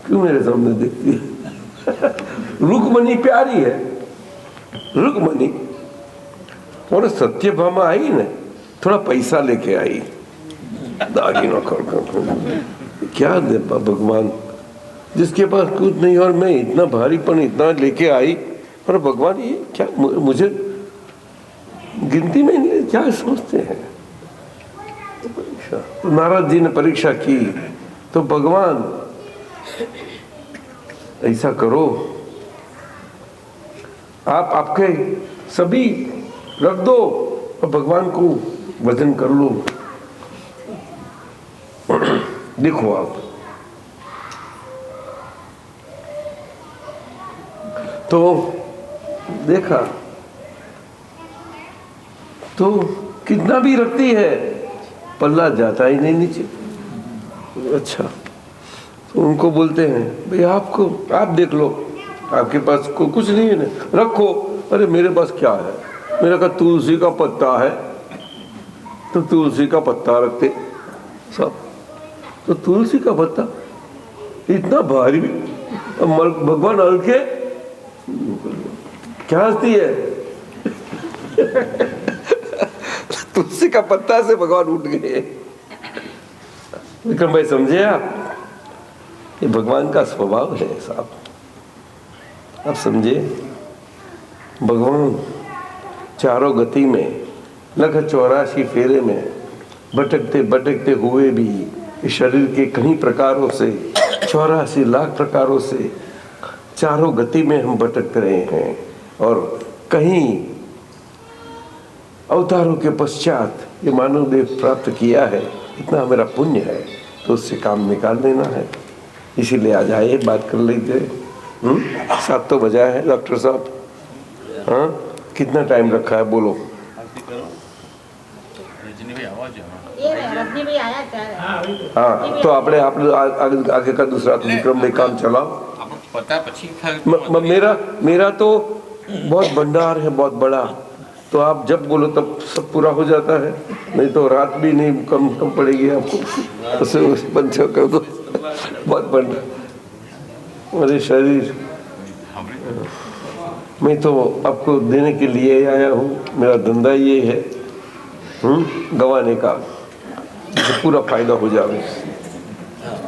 क्यों मेरे सामने दिखती है? रुक्मणी प्यारी है, रुक्मणी। और सत्यभामा आई ना, थोड़ा पैसा लेके आई, दागिना क्या दे भगवान, जिसके पास कुछ नहीं और मैं इतना भारीपन इतना लेके आई, और भगवान ये क्या मुझे गिनती में क्या सोचते हैं? तो नारद जी ने परीक्षा की, तो भगवान ऐसा करो, आप आपके सभी रख दो और भगवान को वजन कर लो। देखो आप, तो देखा तो कितना भी रखती है पल्ला जाता ही नहीं नीचे। अच्छा, तो उनको बोलते हैं भाई आपको, आप देख लो, आपके पास कुछ नहीं है ना, रखो। अरे मेरे पास क्या है, मेरे का तुलसी का पत्ता है, तो तुलसी का पत्ता रखते सब। तो तुलसी का पत्ता इतना भारी, भगवान हल्के क्या हंसती है तुलसी का पत्ता से भगवान उठ गए। विक्रम भाई समझे आप, ये भगवान का स्वभाव है साहब, आप समझे। भगवान चारों गति में, लख 84 फेरे में भटकते भटकते हुए भी इस शरीर के कई प्रकारों से, 84 लाख प्रकारों से चारों गति में हम भटक रहे हैं। और कहीं अवतारों के पश्चात ये मानव देह प्राप्त किया है, इतना मेरा पुण्य है, तो उससे काम निकाल लेना है। इसीलिए आज आए, बात कर लेते। 7 तो बजा है डॉक्टर साहब। हाँ, कितना टाइम रखा है बोलो। रजनी भाई आवाज रजनी भाई आया क्या? हाँ, तो आपने आगे का दूसरा विक्रम भाई काम चलाओ। पता પછી मेरा तो बहुत भंडार है, बहुत बड़ा, तो आप जब बोलो तब सब पूरा हो जाता है, नहीं तो रात भी नहीं कम पड़ेगी आपको। उसे पंचा कर दो, बहुत भंडार। मेरे शरीर मैं तो आपको देने के लिए आया हूँ, मेरा धंधा ये है गंवाने का, जिससे पूरा फायदा हो जाए।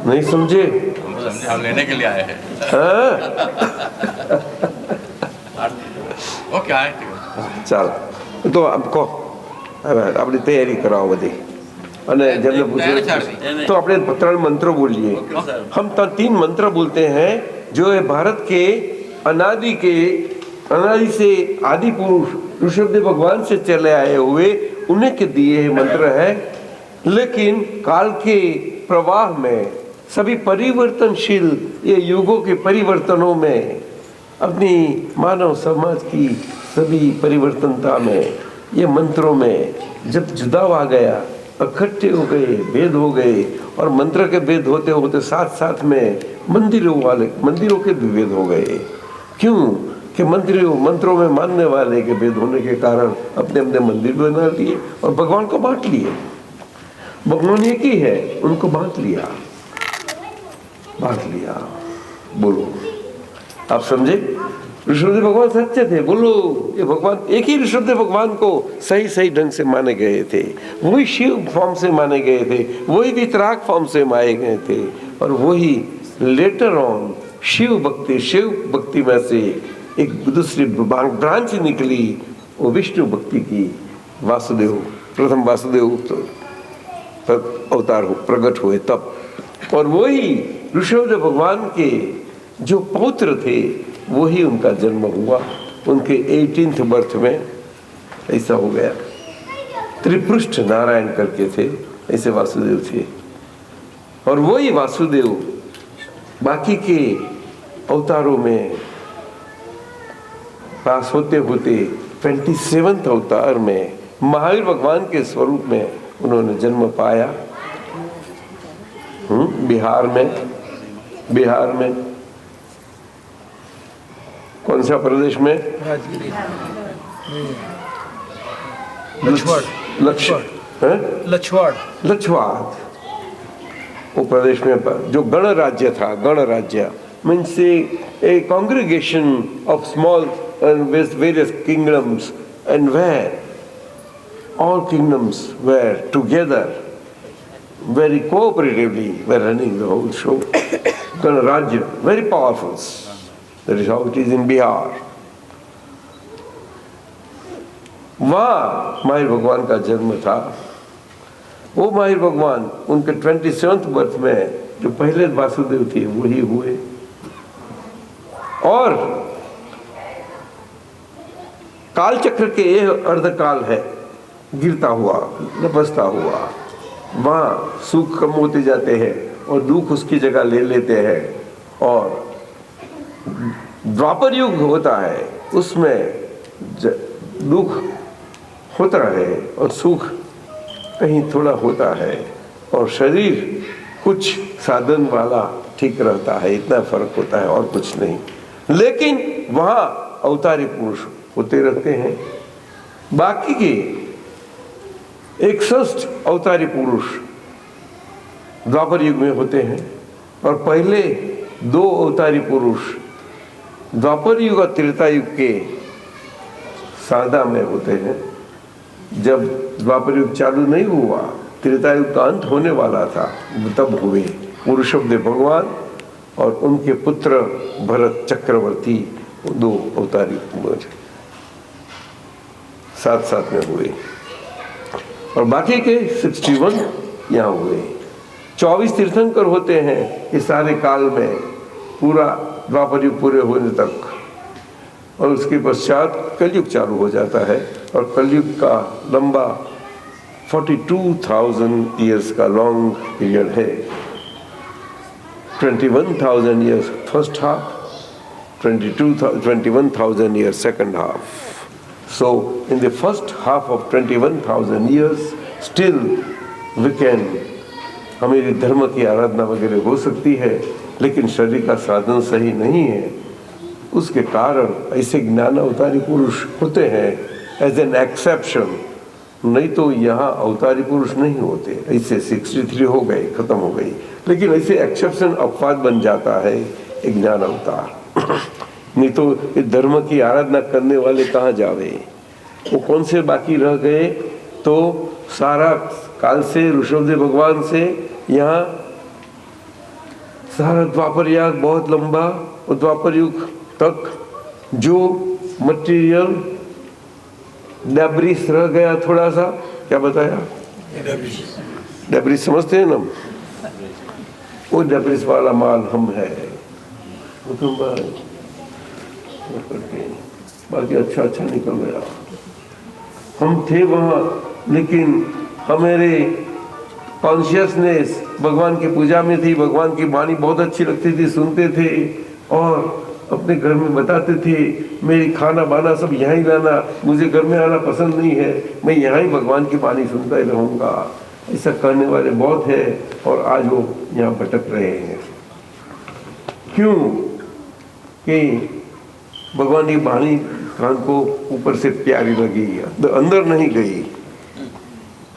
नहीं समझे? हम लेने के लिए आए हैं। ओके, आए ચાલો, તો આપકો આપણી તૈયારી કરાવો બધી, અને જેમને પૂછે તો આપણે 3 મંત્રો બોલીએ। हम 3 मंत्र बोलते हैं जो है भारत के अनादि से आदि पुरुष ऋषभदेव भगवान से चले आए हुए उन्हीं के दिए मंत्र है। लेकिन काल के प्रवाह में सभी परिवर्तनशील ये युगों के परिवर्तनों में, अपनी मानव समाज की सभी परिवर्तनता में, ये मंत्रों में जब जुदाव आ गया, इकट्ठे हो गए, भेद हो गए, और मंत्र के भेद होते होते साथ साथ में मंदिरों के भी भेद हो गए। क्यों कि मंत्रों में मानने वाले के भेद होने के कारण अपने अपने मंदिर बना लिए और भगवान को बांट लिए। भगवान एक ही है, उनको बांट लिया। बोलो, आप समझे? ऋषभदेव भगवान सच्चे थे, बोलो। ये भगवान एक ही ऋषभदेव भगवान को सही ढंग से माने गए थे, वही शिव फॉर्म से माने गए थे, वही वितराग फॉर्म से माने गए थे, और वही लेटर ऑन शिव भक्ति में से एक दूसरी ब्रांच निकली, वो विष्णु भक्ति की। वासुदेव, प्रथम वासुदेव अवतार प्रकट हुए तब, और वही ऋषभदेव भगवान के जो पौत्र थे वही उनका जन्म हुआ। उनके 18th बर्थ में ऐसा हो गया। त्रिपृष्ठ नारायण करके थे, ऐसे वासुदेव थे। और वही वासुदेव बाकी के अवतारों में पास होते होते 27th अवतार में महावीर भगवान के स्वरूप में उन्होंने जन्म पाया। बिहार में कौन सा प्रदेश में? लछवाड़ वो प्रदेश में जो गणराज्य था। गणराज्य means A congregation of small and with various kingdoms, and where all kingdoms were together very cooperatively were running the whole show. Ganarajya, very powerful. That is how it is in Bihar. वहाँ महावीर भगवान का जन्म था। वो महावीर भगवान उनके 27th birth में जो पहले वासुदेव थे वही हुए, और काल चक्र के ये अर्धकाल है, गिरता हुआ लपसता हुआ, वहाँ सुख कम होते जाते हैं और दुख उसकी जगह ले लेते हैं। और द्वापर युग होता है, उसमें दुख होता है और सुख कहीं थोड़ा होता है, और शरीर कुछ साधन वाला ठीक रहता है, इतना फर्क होता है और कुछ नहीं। लेकिन वहाँ अवतारी पुरुष होते रहते हैं। बाकी के 61 अवतारी पुरुष द्वापर युग में होते हैं, और पहले 2 अवतारी पुरुष द्वापर युग और त्रेता युग के सारदा में होते हैं। जब द्वापर युग चालू नहीं हुआ, त्रेता युग का अंत होने वाला था, तब हुए पुरुषोत्तम भगवान और उनके पुत्र भरत चक्रवर्ती, 2 अवतारी पुरुष साथ साथ में हुए, और बाकी के 61 यहाँ हुए। 24 तीर्थंकर होते हैं इस सारे काल में, पूरा द्वापर युग पूरे होने तक, और उसके पश्चात कलयुग चालू हो जाता है। और कलयुग का लंबा 42,000 ईयर्स का लॉन्ग पीरियड है। 21,000 years first half, 21,000 years second half. So in the first half of 21,000 years still we can, हमारी धर्म की आराधना वगैरह हो सकती है, लेकिन शरीर का साधन सही नहीं है। उसके कारण ऐसे ज्ञान अवतारी पुरुष होते हैं एज एन एक्सेप्शन, नहीं तो यहाँ अवतारी पुरुष नहीं होते। ऐसे 63 हो गए, खत्म हो गई, लेकिन ऐसे एक्सेप्शन अपवाद बन जाता है एक ज्ञान अवतार। नहीं तो इस धर्म की आराधना करने वाले कहाँ जावे, वो कौन से बाकी रह गए। तो सारा काल से ऋषभदेव भगवान से यहाँ सारा द्वापर युग बहुत लंबा, और द्वापर युग तक जो मटेरियल डेब्रिस रह गया, थोड़ा सा क्या बताया, डेब्रिस समझते हैं ना, वो डेब्रिस वाला माल हम है, बाकी अच्छा अच्छा निकल गया। हम थे वहाँ, लेकिन हमारे कॉन्शियसनेस भगवान की पूजा में थी, भगवान की वाणी बहुत अच्छी लगती थी, सुनते थे और अपने घर में बताते थे मेरी खाना बाना सब यहाँ ही लाना, मुझे घर में आना पसंद नहीं है, मैं यहाँ ही भगवान की वाणी सुनता ही रहूँगा। ऐसा करने वाले बहुत है, और आज वो यहाँ भटक रहे हैं। क्यों कि भगवान की वाणी कान को ऊपर से प्यारी लगी, अंदर नहीं गई।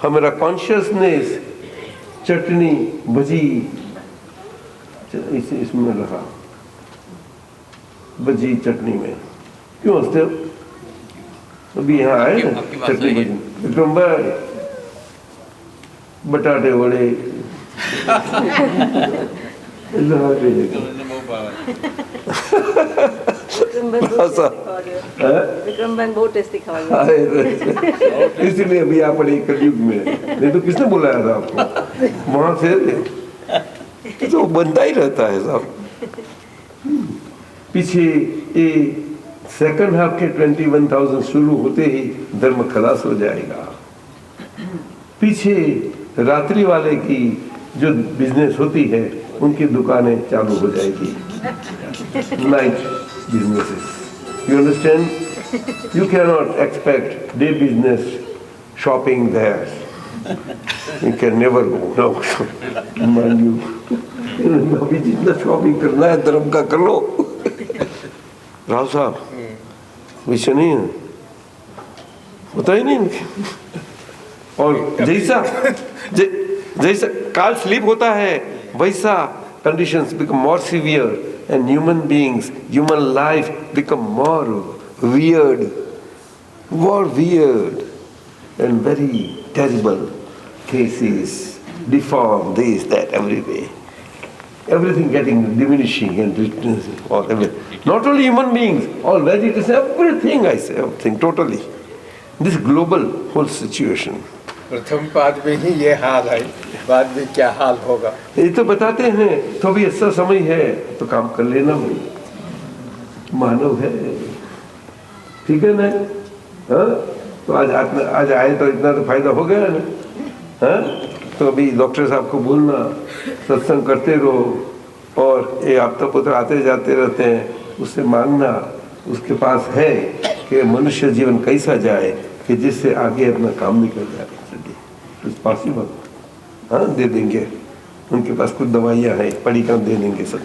हमारा कॉन्शियसनेस चटनी भजी इसमें रहा, भजी चटनी में। क्यों हंसते हो? अभी यहाँ आए ना चटनी भजी, विक्रम भाई बटाटे वड़े विक्रमबन बहुत टेस्टी खावा, इसीलिए अभी आप पड़े कलयुग में, नहीं तो किसने बुलाया था आपको वहां से? तो बनता ही रहता है साहब। पीछे ये सेकंड हाफ के 21,000 शुरू होते ही धर्म खलास हो जाएगा। पीछे रात्रि वाले की जो बिजनेस होती है, उनकी दुकानें चालू हो जाएगी, night businesses. You understand? You cannot expect day business shopping there. You can never go. No, mind you. अभी जितना शॉपिंग करना है धर्म का कर लो। राव साहब विषय नहीं है, होता ही नहीं। और जैसा काल स्लीप होता है, वैसा conditions become more severe. And human beings, human life become more weird, and very terrible cases, deformed, this, that, everywhere. Everything getting diminishing and all, not only human beings, all vegetables, everything, I say, everything, totally. This global whole situation. प्रथम पाद में ही ये हाल है, बाद में क्या हाल होगा ये तो बताते हैं। तो अभी ऐसा समय है तो काम कर लेना भाई, मानव है, ठीक है ना? हाँ, तो आज आए तो इतना तो फायदा हो गया ना। हाँ, तो अभी डॉक्टर साहब को बोलना सत्संग करते रहो, और ये आपता पुत्र आते जाते रहते हैं, उससे मांगना उसके पास है कि मनुष्य जीवन कैसा जाए, कि जिससे आगे अपना काम निकल जाए। It's possible. हाँ, दे देंगे, उनके पास कुछ दवाइयाँ हैं, पड़ी का दे देंगे सब।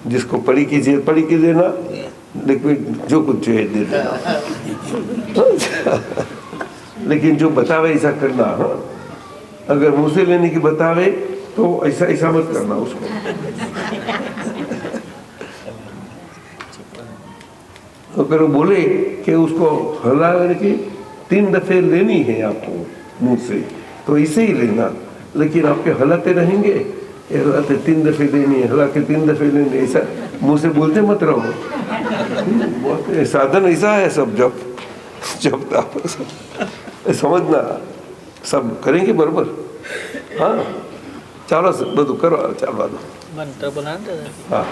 जिसको पड़ी की देना, लिक्विड जो कुछ चाहिए दे देना। लेकिन जो बतावे ऐसा करना। हाँ, अगर मुँह से लेने की बतावे तो ऐसा मत करना उसको। अगर वो बोले कि उसको हला करके 3 दफे लेनी है आपको मुंह से, तो इसे ही लेना। लेकिन आपके हलाते रहेंगे, हलाते 3 दफे लेनी है, हला के 3 दफे लेनी, ऐसा मुंह से बोलते मत रहो। साधन ऐसा है सब। जब आप समझना, सब करेंगे बरोबर। हाँ, ચાલો બધું કરો, ચાલવા દો। मंत्र बनाते हाँ,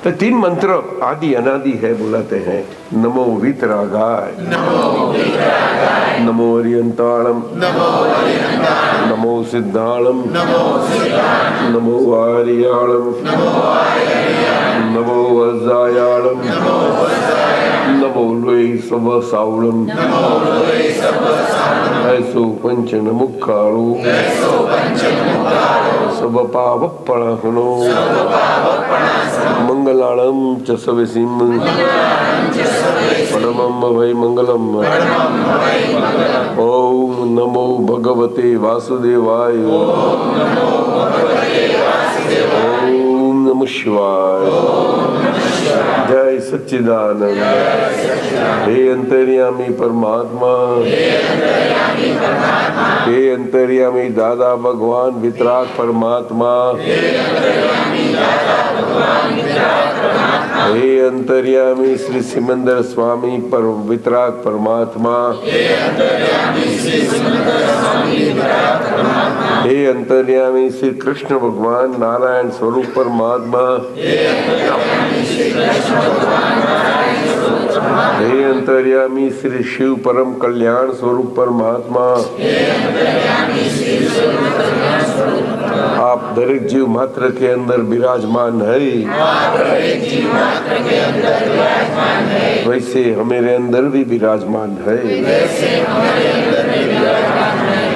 तो 3 मंत्र आदि अनादि है, बुलाते हैं। नमो वीतरागाय, नमो अरियंताणम, नमो सिद्धाणम, नमो आर्याणम, नमो वज्रायाणम, नमो लोई सब सावणम, ऐसो पंचन मुखाणो, सब पावपणहनो, मंगलाणम च सविसिम, परमं वै मंगलम। ओम नमो भगवते वासुदेवाय, ओम नमः शिवाय। जय सच्चिदानंद। हे अंतर्यामी परमात्मा, हे अंतर्यामी दादा भगवान वितराग परमात्मा, हे अंतर्यामी श्री सिमंदर स्वामी पर वितराग परमात्मा, हे अंतर्यामी श्री कृष्ण भगवान नारायण स्वरूप परमात्मा, हे अंतर्यामी श्री शिव परम कल्याण स्वरूप परमात्मा, आप दरेक जीव मात्र के अंदर विराजमान है। वैसे हमारे अंदर भी विराजमान है।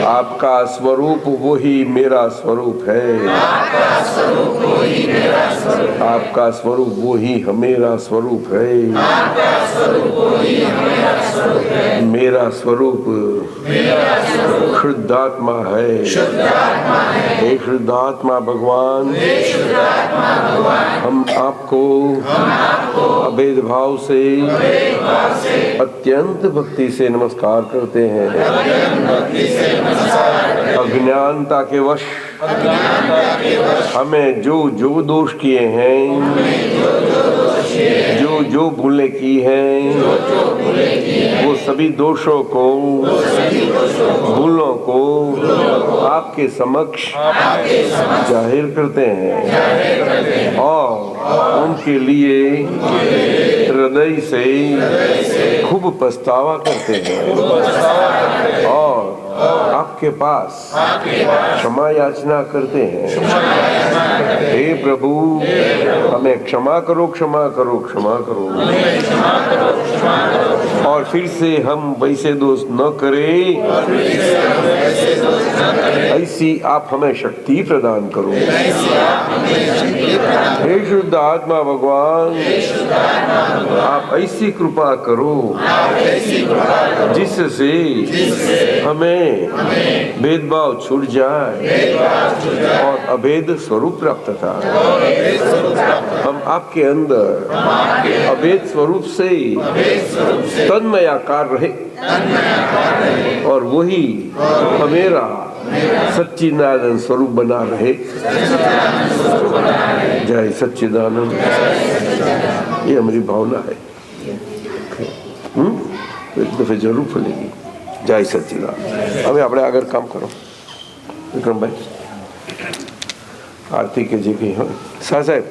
आपका स्वरूप वही मेरा स्वरूप है। आपका स्वरूप वही हमेरा स्वरूप है। मेरा स्वरूप शुद्धात्मा है। हे शुद्धात्मा भगवान, हम आपको अभेद भाव से अत्यंत भक्ति से नमस्कार करते हैं। अज्ञानता के वश हमें जो दोष किए हैं, जो भूलें की हैं, वो सभी दोषों को, भूलों को आपके समक्ष जाहिर करते हैं और उनके लिए हृदय से खूब पछतावा करते हैं और आपके पास क्षमा याचना करते हैं। हे प्रभु, हमें क्षमा करो, क्षमा करो, क्षमा करो। और फिर से हम वैसे दोष न करें, ऐसी आप हमें शक्ति प्रदान करो। हे शुद्ध आत्मा भगवान, आप ऐसी कृपा करो जिससे हमें भेदभाव छूट जाए और अभेद स्वरूप प्राप्त था। हम आपके अंदर अभेद स्वरूप से तन्मयाकार रहे और वही हमेरा सच्चिदानंद स्वरूप बना रहे। जय सच्चिदानंद। ये हमारी भावना है। एक दफे जरूर फलेगी। जय सच्चिदानंद। હવે આપણે આગળ કામ કરો વિક્રમભાઈ, આરતી કે જે કંઈ હોય। શાહ સાહેબ,